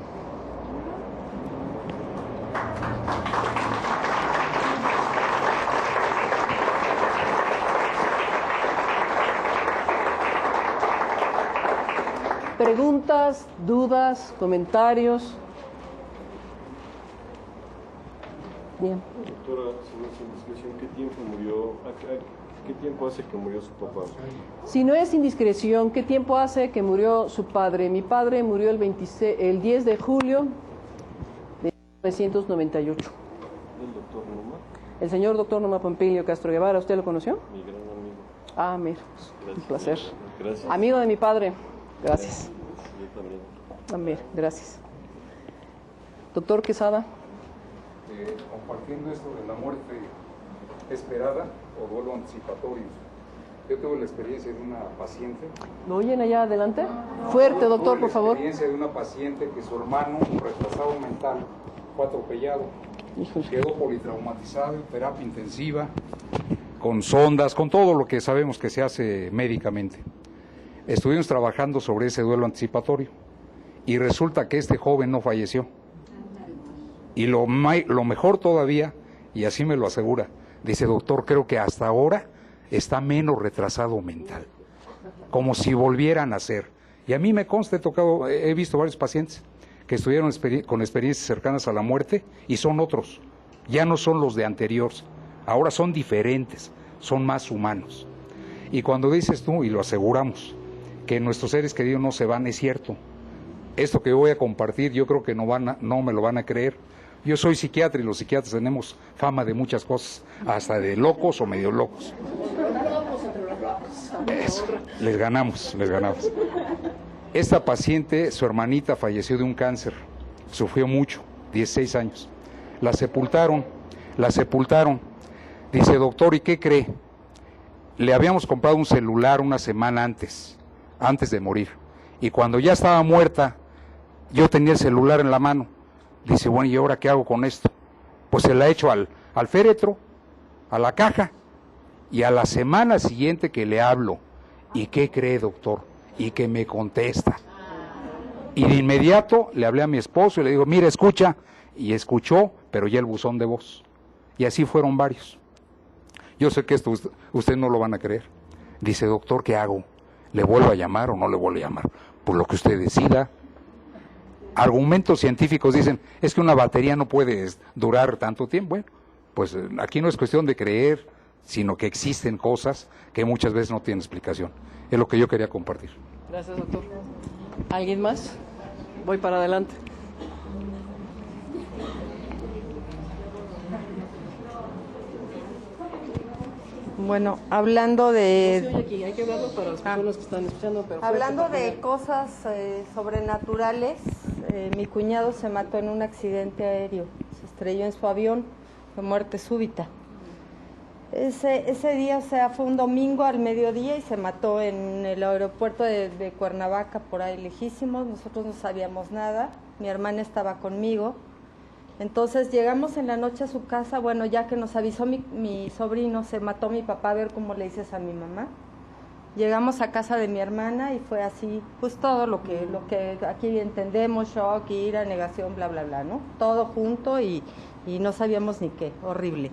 Preguntas, dudas, comentarios. Bien. Doctora, si no es indiscreción, ¿qué tiempo hace que murió su papá? Si no es indiscreción, ¿qué tiempo hace que murió su padre? Mi padre murió el 10 de julio de 1998. ¿El doctor Numa? El señor doctor Numa Pompilio Castro Guevara, ¿usted lo conoció? Mi gran amigo. Ah, mira, Gracias, un placer. Gracias. Amigo de mi padre, gracias. Yo también. También, gracias. Doctor Quesada. Compartiendo esto de la muerte esperada o duelo anticipatorio. Yo tuve la experiencia de una paciente. ¿Lo oyen allá adelante? Fuerte, doctor, por favor. La experiencia de una paciente que su hermano, retrasado mental, fue atropellado. Híjole. Quedó politraumatizado, en terapia intensiva, con sondas, con todo lo que sabemos que se hace médicamente. Estuvimos trabajando sobre ese duelo anticipatorio y resulta que este joven no falleció. Y lo mejor todavía, y así me lo asegura, dice, doctor, creo que hasta ahora está menos retrasado mental, como si volviera a nacer. Y a mí me consta, he visto varios pacientes que estuvieron con experiencias cercanas a la muerte y son otros, ya no son los de anteriores, ahora son diferentes, son más humanos. Y cuando dices tú, y lo aseguramos, que nuestros seres queridos no se van, es cierto. Esto que voy a compartir yo creo que no me lo van a creer. Yo soy psiquiatra y los psiquiatras tenemos fama de muchas cosas, hasta de locos o medio locos. Eso, les ganamos. Esta paciente, su hermanita falleció de un cáncer, sufrió mucho, 16 años. La sepultaron. Dice, doctor, ¿y qué cree? Le habíamos comprado un celular una semana antes de morir. Y cuando ya estaba muerta, yo tenía el celular en la mano. Dice, bueno, ¿y ahora qué hago con esto? Pues se la echo al féretro, a la caja, y a la semana siguiente que le hablo, ¿y qué cree, doctor? Y que me contesta. Y de inmediato le hablé a mi esposo y le digo, mira, escucha, y escuchó, pero ya el buzón de voz. Y así fueron varios. Yo sé que esto ustedes no lo van a creer. Dice, doctor, ¿qué hago? ¿Le vuelvo a llamar o no le vuelvo a llamar? Por lo que usted decida. Argumentos científicos dicen, es que una batería no puede durar tanto tiempo. Bueno, pues aquí no es cuestión de creer, sino que existen cosas que muchas veces no tienen explicación. Es lo que yo quería compartir. Gracias, doctor. ¿Alguien más? Voy para adelante. Bueno, hablando de... Aquí, hay que hablarlo para las personas que están escuchando. Pero Hablando de cosas sobrenaturales, mi cuñado se mató en un accidente aéreo, se estrelló en su avión, fue muerte súbita. Ese día, o sea, fue un domingo al mediodía y se mató en el aeropuerto de Cuernavaca, por ahí lejísimos, nosotros no sabíamos nada, mi hermana estaba conmigo. Entonces llegamos en la noche a su casa, bueno, ya que nos avisó mi sobrino, se mató mi papá, a ver cómo le dices a mi mamá. Llegamos a casa de mi hermana y fue así, pues todo lo que aquí entendemos, shock, ira, negación, bla, bla, bla, ¿no? Todo junto y no sabíamos ni qué, horrible.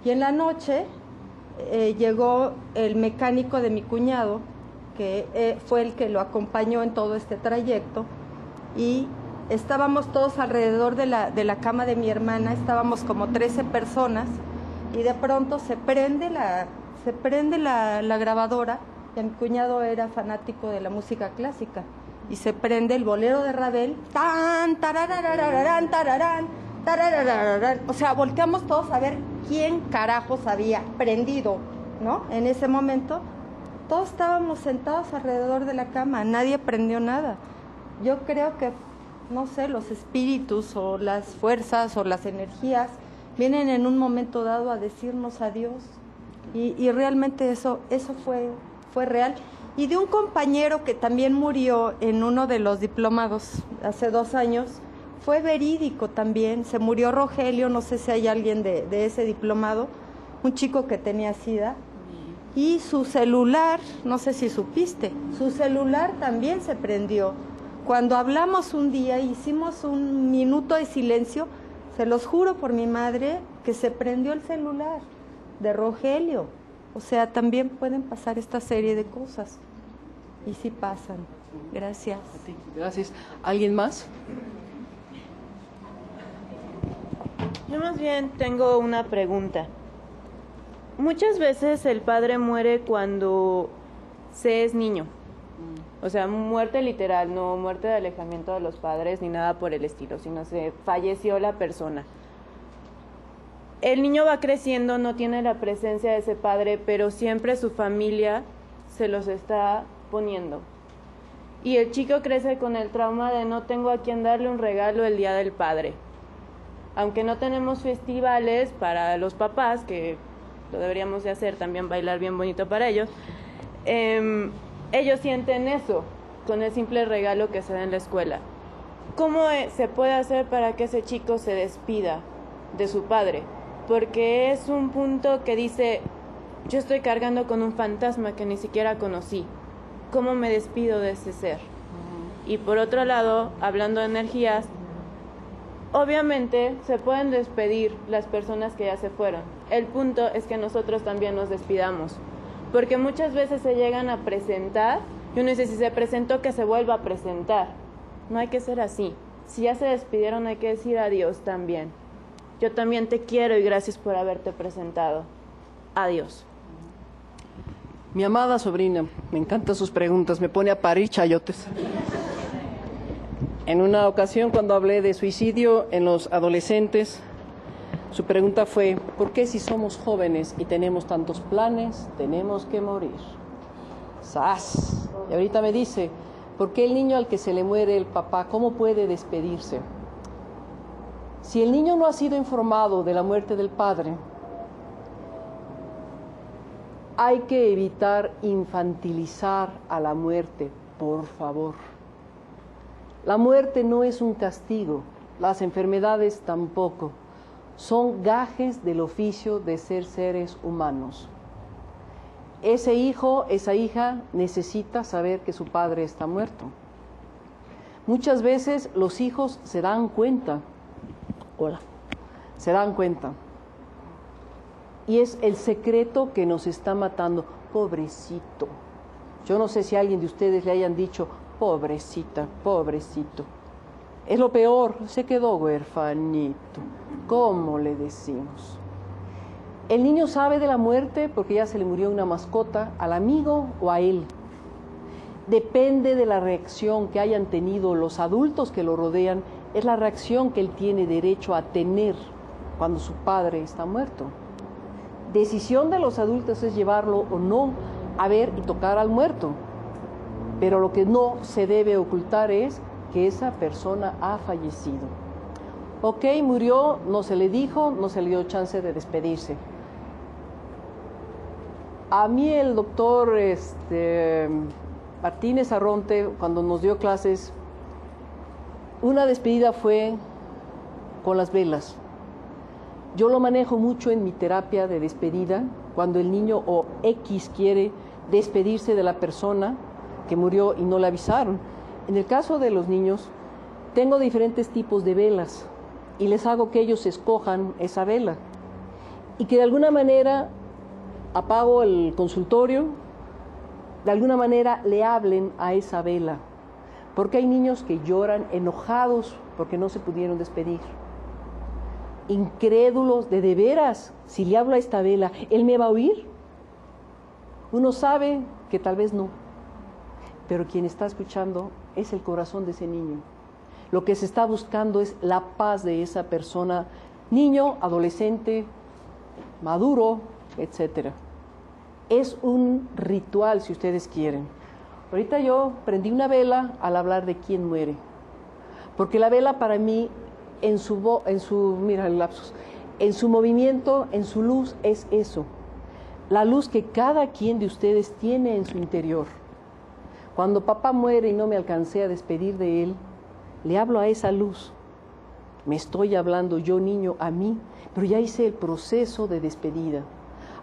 Y en la noche llegó el mecánico de mi cuñado, que fue el que lo acompañó en todo este trayecto, y estábamos todos alrededor de la cama de mi hermana, estábamos como 13 personas, y de pronto se prende la grabadora, y mi cuñado era fanático de la música clásica, y se prende el bolero de Ravel, tan, tarararararán, tararán, tarararararán. O sea, volteamos todos a ver quién carajos había prendido, ¿no? En ese momento, todos estábamos sentados alrededor de la cama, nadie prendió nada. Yo creo que, no sé, los espíritus o las fuerzas o las energías vienen en un momento dado a decirnos adiós, y realmente eso fue real. Y de un compañero que también murió en uno de los diplomados hace 2 años, fue verídico también, se murió Rogelio, no sé si hay alguien de ese diplomado, un chico que tenía SIDA, y su celular, no sé si supiste, su celular también se prendió. Cuando hablamos un día, hicimos un minuto de silencio, se los juro por mi madre, que se prendió el celular de Rogelio. O sea, también pueden pasar esta serie de cosas. Y sí pasan. Gracias. Gracias. ¿Alguien más? Yo más bien tengo una pregunta. Muchas veces el padre muere cuando se es niño. O sea, muerte literal, no muerte de alejamiento de los padres ni nada por el estilo, sino se falleció la persona. El niño va creciendo, no tiene la presencia de ese padre, pero siempre su familia se los está poniendo. Y el chico crece con el trauma de no tengo a quien darle un regalo el Día del Padre. Aunque no tenemos festivales para los papás, que lo deberíamos de hacer, también bailar bien bonito para ellos, ellos sienten eso con el simple regalo que se da en la escuela. ¿Cómo se puede hacer para que ese chico se despida de su padre? Porque es un punto que dice, yo estoy cargando con un fantasma que ni siquiera conocí. ¿Cómo me despido de ese ser? Y por otro lado, hablando de energías, obviamente se pueden despedir las personas que ya se fueron. El punto es que nosotros también nos despidamos. Porque muchas veces se llegan a presentar, y uno dice, si se presentó, que se vuelva a presentar. No hay que ser así. Si ya se despidieron, hay que decir adiós también. Yo también te quiero y gracias por haberte presentado. Adiós. Mi amada sobrina, me encantan sus preguntas, me pone a parir chayotes. En una ocasión, cuando hablé de suicidio en los adolescentes, su pregunta fue, ¿por qué si somos jóvenes y tenemos tantos planes, tenemos que morir? ¡Sas! Y ahorita me dice, ¿por qué el niño al que se le muere el papá, cómo puede despedirse? Si el niño no ha sido informado de la muerte del padre, hay que evitar infantilizar a la muerte, por favor. La muerte no es un castigo, las enfermedades tampoco. Son gajes del oficio de ser seres humanos. Ese hijo, esa hija necesita saber que su padre está muerto. Muchas veces los hijos se dan cuenta. Se dan cuenta. Y es el secreto que nos está matando. Pobrecito. Yo no sé si a alguien de ustedes le hayan dicho, pobrecita, pobrecito. Es lo peor, se quedó huerfanito. ¿Cómo le decimos? El niño sabe de la muerte porque ya se le murió una mascota, al amigo o a él. Depende de la reacción que hayan tenido los adultos que lo rodean, es la reacción que él tiene derecho a tener cuando su padre está muerto. Decisión de los adultos es llevarlo o no a ver y tocar al muerto. Pero lo que no se debe ocultar es que esa persona ha fallecido. Ok, murió, no se le dijo, no se le dio chance de despedirse. A mí el doctor Martínez Arronte, cuando nos dio clases, una despedida fue con las velas. Yo lo manejo mucho en mi terapia de despedida, cuando el niño o X quiere despedirse de la persona que murió y no le avisaron. En el caso de los niños, tengo diferentes tipos de velas y les hago que ellos escojan esa vela y que de alguna manera apago el consultorio, de alguna manera le hablen a esa vela Porque hay niños que lloran enojados porque no se pudieron despedir. Incrédulos de veras, si le hablo a esta vela, ¿él me va a oír? Uno sabe que tal vez no, pero quien está escuchando es el corazón de ese niño. Lo que se está buscando es la paz de esa persona, niño, adolescente, maduro, etc. Es un ritual, si ustedes quieren. Ahorita yo prendí una vela al hablar de quién muere, porque la vela para mí, en su movimiento, en su luz, es eso. La luz que cada quien de ustedes tiene en su interior. Cuando papá muere y no me alcancé a despedir de él, le hablo a esa luz. Me estoy hablando yo, niño, a mí, pero ya hice el proceso de despedida.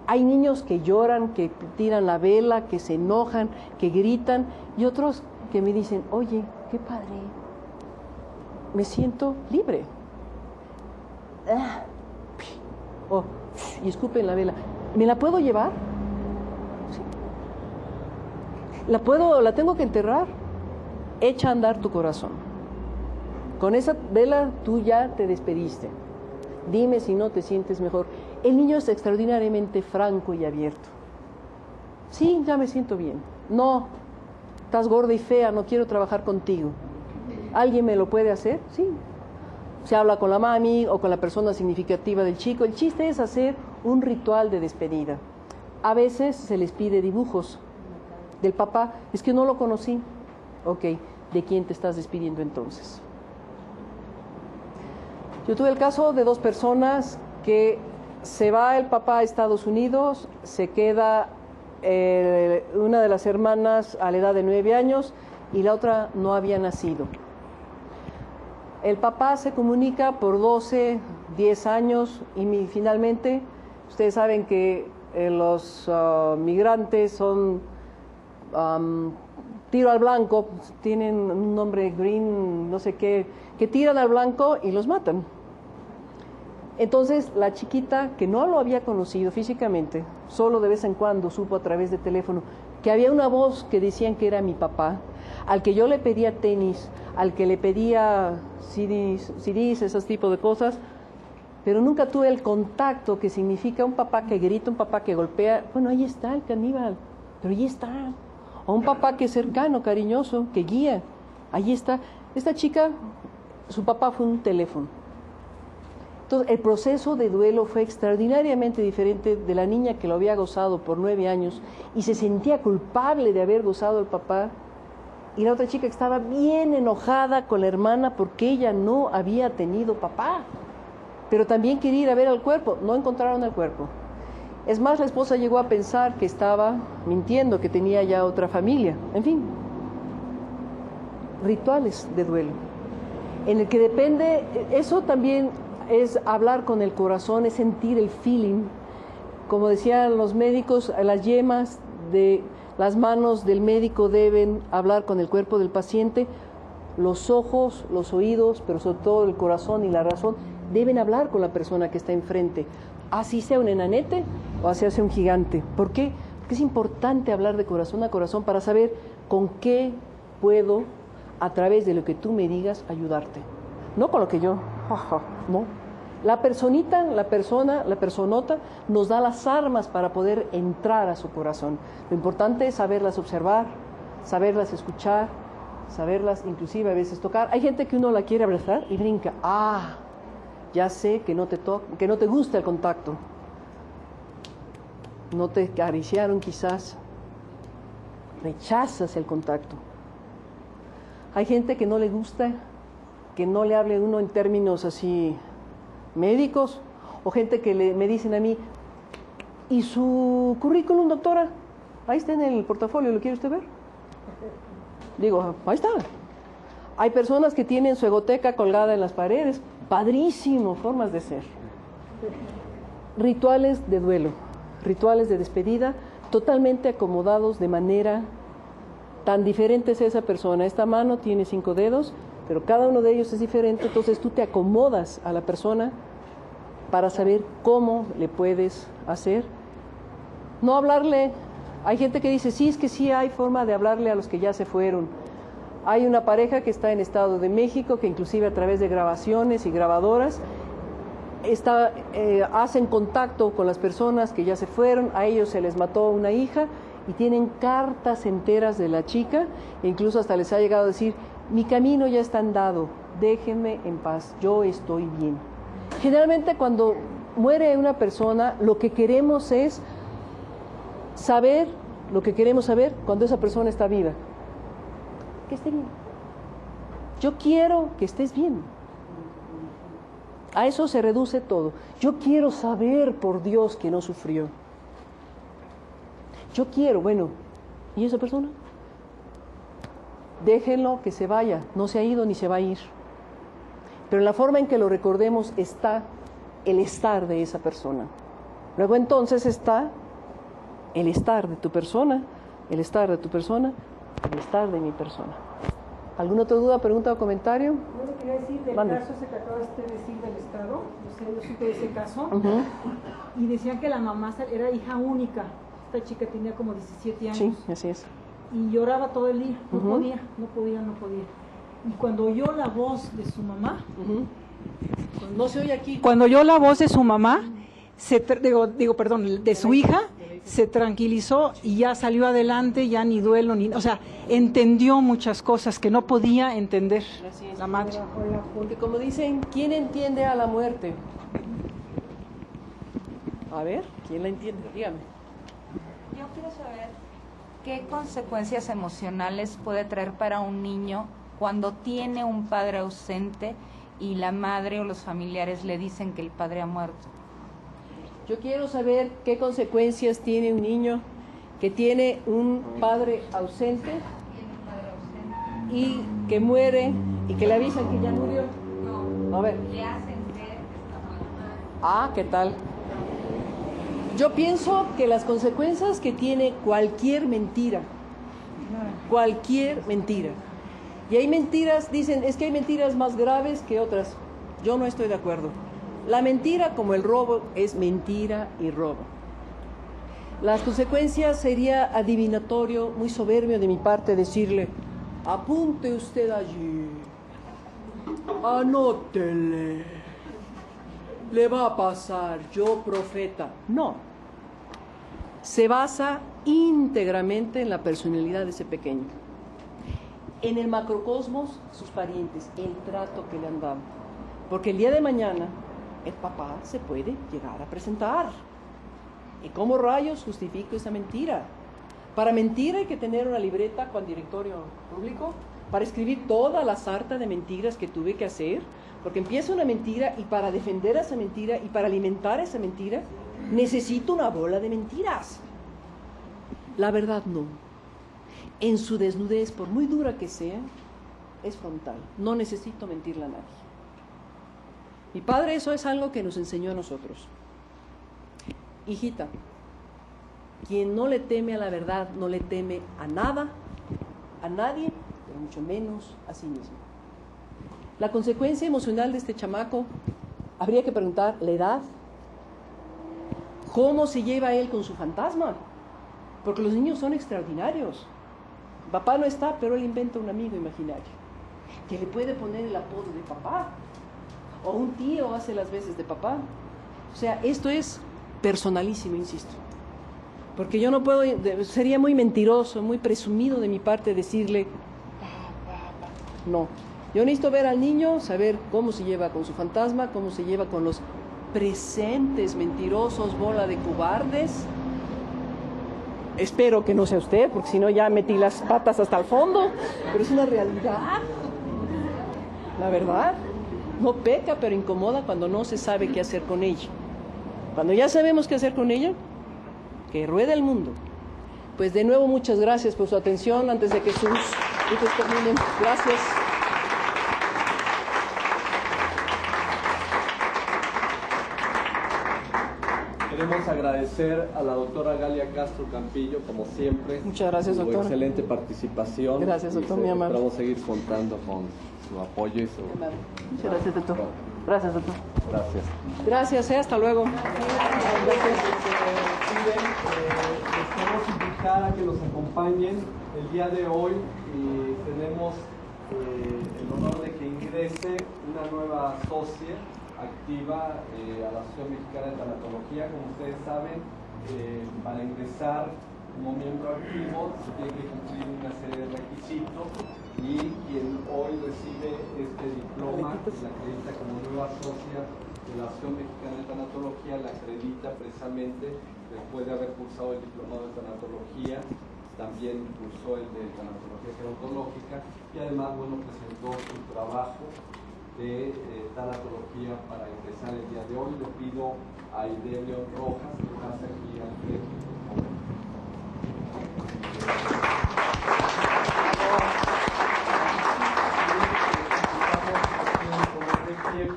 Hay niños que lloran, que tiran la vela, que se enojan, que gritan, y otros que me dicen, oye, qué padre, me siento libre. Oh, y escupen la vela. ¿Me la puedo llevar? Sí. ¿La tengo que enterrar? Echa a andar tu corazón. Con esa vela tú ya te despediste. Dime si no te sientes mejor. El niño es extraordinariamente franco y abierto. Sí, ya me siento bien. No, estás gorda y fea, no quiero trabajar contigo. ¿Alguien me lo puede hacer? Sí. Se habla con la mami o con la persona significativa del chico. El chiste es hacer un ritual de despedida. A veces se les pide dibujos del papá. Es que no lo conocí. Ok, ¿de quién te estás despidiendo entonces? Yo tuve el caso de dos personas que se va el papá a Estados Unidos, se queda una de las hermanas a la edad de 9 años y la otra no había nacido. El papá se comunica por 12, 10 años y finalmente, ustedes saben que los migrantes son tiro al blanco, tienen un nombre green, no sé qué, que tiran al blanco y los matan. Entonces la chiquita, que no lo había conocido físicamente, solo de vez en cuando supo a través de teléfono que había una voz que decían que era mi papá, al que yo le pedía tenis, al que le pedía CDs, esos tipos de cosas, pero nunca tuve el contacto que significa un papá que grita, un papá que golpea. Bueno, ahí está el caníbal, pero ahí está. O un papá que es cercano, cariñoso, que guía, ahí está. Esta chica, su papá fue un teléfono. Entonces, el proceso de duelo fue extraordinariamente diferente de la niña que lo había gozado por 9 años y se sentía culpable de haber gozado el papá, y la otra chica que estaba bien enojada con la hermana porque ella no había tenido papá, pero también quería ir a ver al cuerpo. No encontraron el cuerpo. Es más, la esposa llegó a pensar que estaba mintiendo, que tenía ya otra familia. En fin, rituales de duelo, en el que depende, eso también es hablar con el corazón, es sentir el feeling. Como decían los médicos, las yemas de las manos del médico deben hablar con el cuerpo del paciente, los ojos, los oídos, pero sobre todo el corazón y la razón deben hablar con la persona que está enfrente, así sea un enanete o así sea un gigante. ¿Por qué? Porque es importante hablar de corazón a corazón para saber con qué puedo, a través de lo que tú me digas, ayudarte. No con lo que yo, no. La personita, la personota nos da las armas para poder entrar a su corazón. Lo importante es saberlas observar, saberlas escuchar, saberlas inclusive a veces tocar. Hay gente que uno la quiere abrazar y brinca. Ya sé que no te gusta el contacto. No te acariciaron quizás. Rechazas el contacto. Hay gente que no le gusta que no le hable uno en términos así médicos, o gente que me dicen a mí, ¿y su currículum, doctora? Ahí está en el portafolio, ¿lo quiere usted ver? Digo, ahí está. Hay personas que tienen su egoteca colgada en las paredes. Padrísimo, formas de ser. Rituales de duelo, rituales de despedida, totalmente acomodados de manera tan diferente es esa persona. Esta mano tiene 5 dedos, pero cada uno de ellos es diferente, entonces tú te acomodas a la persona para saber cómo le puedes hacer. No hablarle, hay gente que dice, sí, es que sí hay forma de hablarle a los que ya se fueron. Hay una pareja que está en Estado de México, que inclusive a través de grabaciones y grabadoras hacen contacto con las personas que ya se fueron, a ellos se les mató una hija y tienen cartas enteras de la chica, e incluso hasta les ha llegado a decir, mi camino ya está andado, déjenme en paz, yo estoy bien. Generalmente cuando muere una persona, lo que queremos es saber, lo que queremos saber cuando esa persona está viva, que esté bien. Yo quiero que estés bien. A eso se reduce todo. Yo quiero saber, por Dios, que no sufrió. Yo quiero, bueno, ¿y esa persona? Déjenlo que se vaya, no se ha ido ni se va a ir. Pero en la forma en que lo recordemos está el estar de esa persona. Luego entonces está el estar de tu persona, el estar de tu persona, el estar de mi persona. ¿Alguna otra duda, pregunta o comentario? Yo le quería decir del Mande. caso ese que acabas de decir del Estado, o sea, yo supe de ese caso, y decían que la mamá era hija única, esta chica tenía como 17 años, Sí, así es. y lloraba todo el día, no podía. Y cuando oyó la voz de su mamá, No se oye aquí. cuando oyó la voz de su mamá, de su hija, se tranquilizó y ya salió adelante, ya ni duelo, o sea, entendió muchas cosas que no podía entender la madre. Porque como dicen, ¿quién entiende a la muerte? A ver, ¿quién la entiende? Dígame. Yo quiero saber qué consecuencias emocionales puede traer para un niño cuando tiene un padre ausente y la madre o los familiares le dicen que el padre ha muerto. Yo quiero saber qué consecuencias tiene un niño que tiene un padre ausente y que muere y que le avisan que ya murió. No, A ver. le hacen creer que está mal. Ah, ¿qué tal? Yo pienso que las consecuencias que tiene cualquier mentira, y hay mentiras, dicen, es que hay mentiras más graves que otras. Yo no estoy de acuerdo. La mentira, como el robo, es mentira y robo. Las consecuencias sería adivinatorio, muy soberbio de mi parte decirle, apunte usted allí, anótele, le va a pasar, yo profeta. No, se basa íntegramente en la personalidad de ese pequeño, en el macrocosmos, sus parientes, el trato que le han dado. Porque el día de mañana el papá se puede llegar a presentar. ¿Y cómo rayos justifico esa mentira? Para mentir hay que tener una libreta con directorio público para escribir toda la sarta de mentiras que tuve que hacer, porque empieza una mentira y para defender esa mentira y para alimentar esa mentira necesito una bola de mentiras. La verdad no. En su desnudez, por muy dura que sea, es frontal. No necesito mentirle a nadie. Mi padre eso es algo que nos enseñó a nosotros. Hijita, quien no le teme a la verdad no le teme a nada, a nadie, pero mucho menos a sí mismo. La consecuencia emocional de este chamaco, habría que preguntar la edad, cómo se lleva él con su fantasma, porque los niños son extraordinarios. Papá no está, pero él inventa un amigo imaginario que le puede poner el apodo de papá. O un tío hace las veces de papá. O sea, esto es personalísimo, insisto. Porque yo no puedo, sería muy mentiroso, muy presumido de mi parte decirle, no. Yo necesito ver al niño, saber cómo se lleva con su fantasma, cómo se lleva con los presentes mentirosos, bola de cobardes. Espero que no sea usted, porque si no ya metí las patas hasta el fondo, pero es una realidad. La verdad. No peca, pero incomoda cuando no se sabe qué hacer con ella. Cuando ya sabemos qué hacer con ella, que ruede el mundo. Pues de nuevo muchas gracias por su atención antes de que sus hijos terminen. Gracias. Queremos agradecer a la doctora Galia Castro Campillo, como siempre. Muchas gracias, su doctora. excelente participación. Gracias, doctor, Y muy amable. esperamos seguir contando con su apoyo y su... Muchas gracias, doctor. Gracias, doctor. Gracias. Gracias, hasta luego. Les queremos invitar a que nos acompañen El día de hoy tenemos el honor de que ingrese una nueva socia activa a la Asociación Mexicana de Tanatología. Como ustedes saben, para ingresar como miembro activo se tiene que cumplir una serie de requisitos y quien hoy recibe este diploma, la acredita como nueva socia de la Asociación Mexicana de Tanatología, la acredita precisamente después de haber cursado el diplomado de tanatología. También cursó el de tanatología gerontológica y además, bueno, presentó su trabajo de tanatología para ingresar el día de hoy. Le pido a Aide León Rojas que pase aquí al frente, por favor.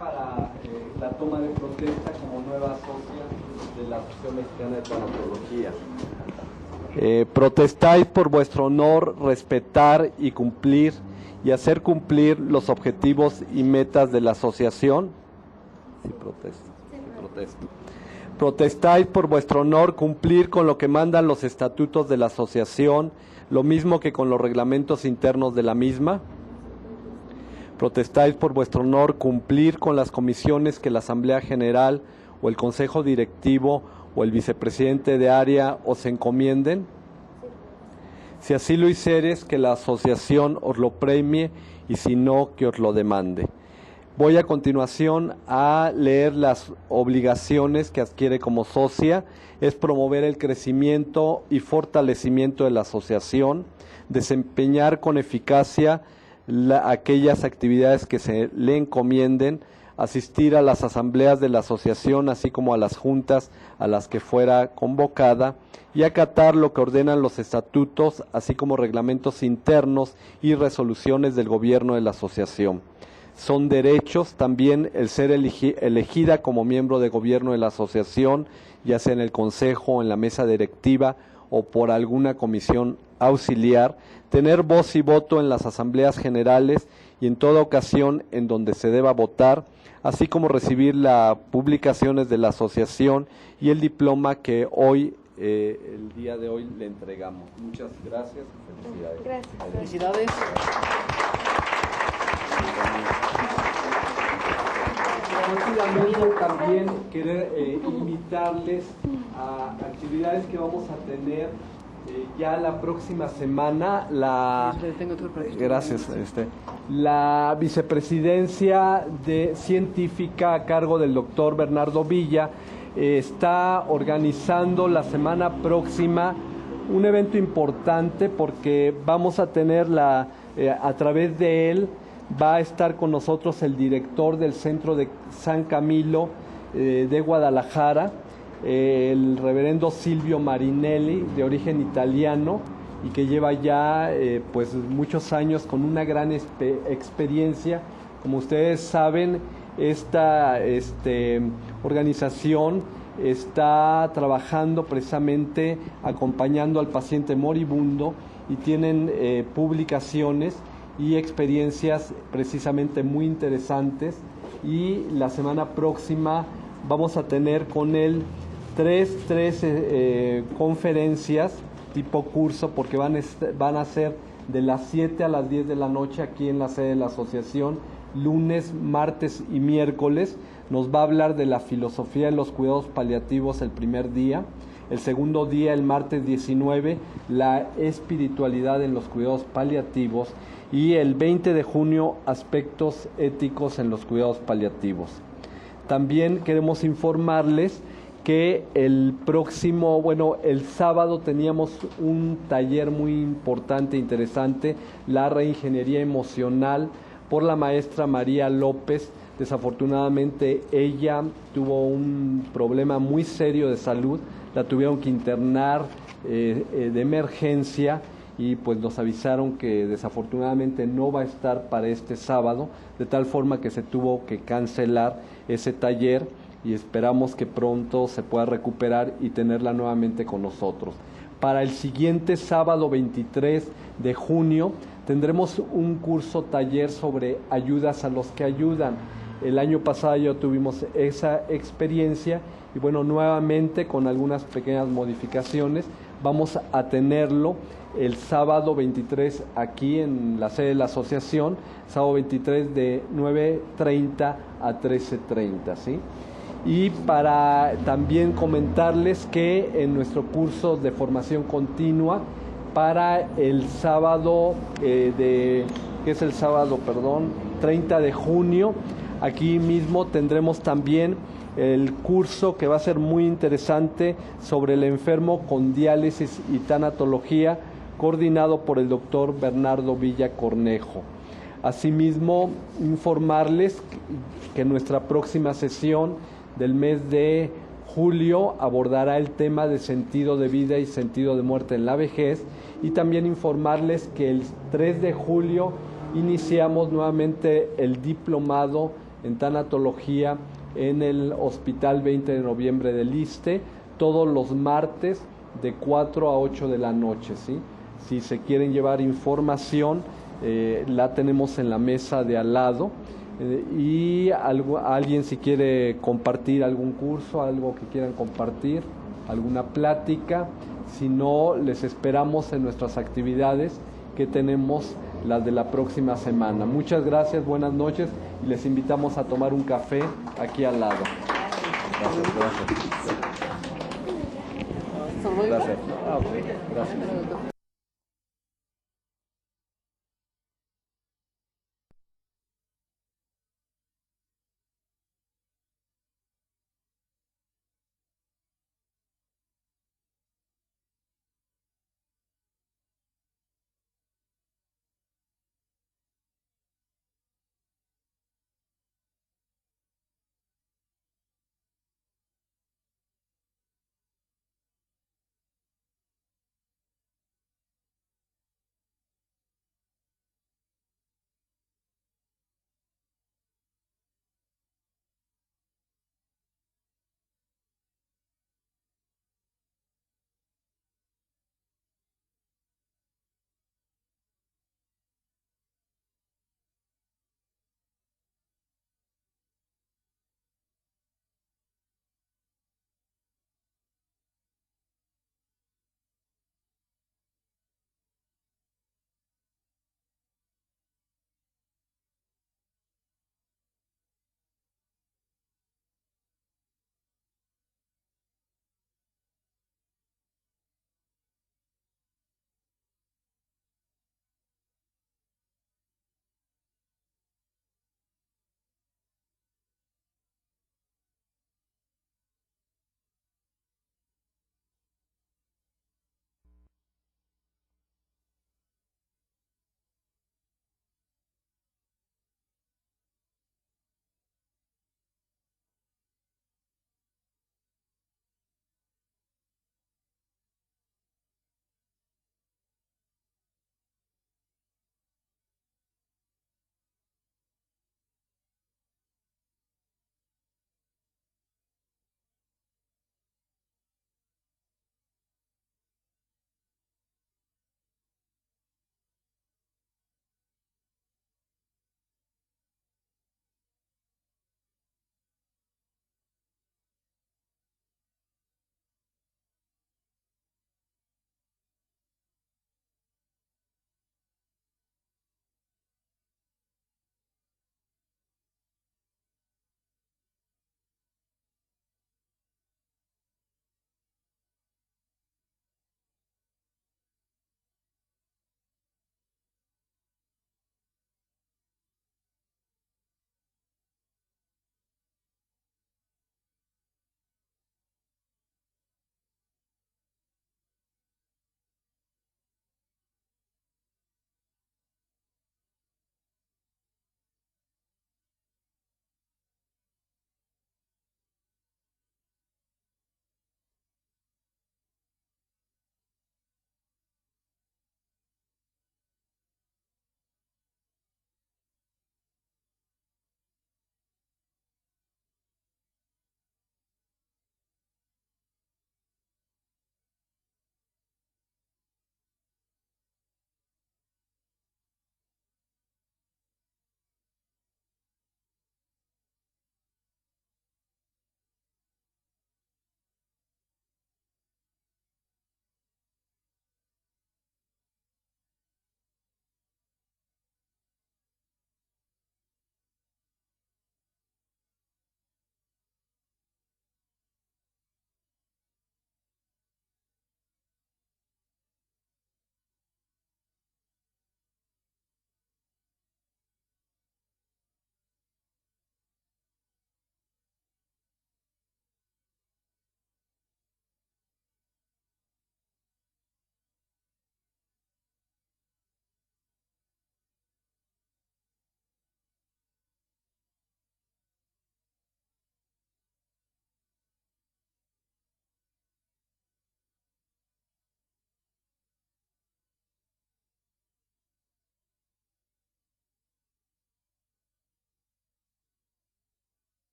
Para la toma de protesta como nueva socia de la Asociación Mexicana de Tanatología. Protestáis por vuestro honor, respetar y cumplir y hacer cumplir los objetivos y metas de la asociación. Sí, protesto. Sí, protesto. Protestáis por vuestro honor, cumplir con lo que mandan los estatutos de la asociación, lo mismo que con los reglamentos internos de la misma. Protestáis por vuestro honor, cumplir con las comisiones que la Asamblea General o el Consejo Directivo o el vicepresidente de área os encomienden. Si así lo hicieres, que la asociación os lo premie y si no, que os lo demande. Voy a continuación a leer las obligaciones que adquiere como socia. Es promover el crecimiento y fortalecimiento de la asociación, desempeñar con eficacia aquellas actividades que se le encomienden, asistir a las asambleas de la asociación, así como a las juntas a las que fuera convocada, y acatar lo que ordenan los estatutos, así como reglamentos internos y resoluciones del gobierno de la asociación. Son derechos también el ser elegida como miembro de gobierno de la asociación, ya sea en el consejo, en la mesa directiva o por alguna comisión auxiliar, tener voz y voto en las asambleas generales y en toda ocasión en donde se deba votar, así como recibir las publicaciones de la asociación y el diploma que hoy, el día de hoy, le entregamos. Muchas gracias y felicidades. Gracias. Felicidades. Rápidamente también querer invitarles a actividades que vamos a tener ya la próxima semana. Gracias. La vicepresidencia científica a cargo del doctor Bernardo Villa está organizando la semana próxima un evento importante porque vamos a tener a través de él va a estar con nosotros el director del Centro de San Camilo de Guadalajara, el reverendo Silvio Marinelli, de origen italiano y que lleva ya pues muchos años con una gran experiencia. Como ustedes saben, esta organización está trabajando precisamente acompañando al paciente moribundo y tienen publicaciones y experiencias precisamente muy interesantes, y la semana próxima vamos a tener con él tres conferencias tipo curso, porque van a ser de las 7 a las 10 de la noche aquí en la sede de la asociación, lunes, martes y miércoles. Nos va a hablar de la filosofía de los cuidados paliativos el primer día. El segundo día, el martes 19, la espiritualidad en los cuidados paliativos. Y el 20 de junio, aspectos éticos en los cuidados paliativos. También queremos informarles que el sábado teníamos un taller muy importante e interesante, la reingeniería emocional, por la maestra María López. Desafortunadamente ella tuvo un problema muy serio de salud, la tuvieron que internar de emergencia y pues nos avisaron que desafortunadamente no va a estar para este sábado, de tal forma que se tuvo que cancelar ese taller y esperamos que pronto se pueda recuperar y tenerla nuevamente con nosotros. Para el siguiente sábado 23 de junio tendremos un curso taller sobre ayudas a los que ayudan. El año pasado ya tuvimos esa experiencia y bueno, nuevamente con algunas pequeñas modificaciones vamos a tenerlo el sábado 23 aquí en la sede de la asociación, sábado 23 de 9:30 a 13:30, ¿sí? Y para también comentarles que en nuestro curso de formación continua, para el sábado, que es el sábado, 30 de junio, aquí mismo tendremos también el curso que va a ser muy interesante sobre el enfermo con diálisis y tanatología, coordinado por el doctor Bernardo Villa Cornejo. Asimismo, informarles que nuestra próxima sesión del mes de julio abordará el tema de sentido de vida y sentido de muerte en la vejez, y también informarles que el 3 de julio iniciamos nuevamente el diplomado en tanatología en el Hospital 20 de Noviembre del ISSSTE, todos los martes de 4 a 8 de la noche, ¿sí? Si se quieren llevar información, la tenemos en la mesa de al lado, y alguien si quiere compartir algún curso, algo que quieran compartir, alguna plática, si no, les esperamos en nuestras actividades que tenemos las de la próxima semana. Muchas gracias, buenas noches, y les invitamos a tomar un café aquí al lado. Gracias. Gracias. Gracias.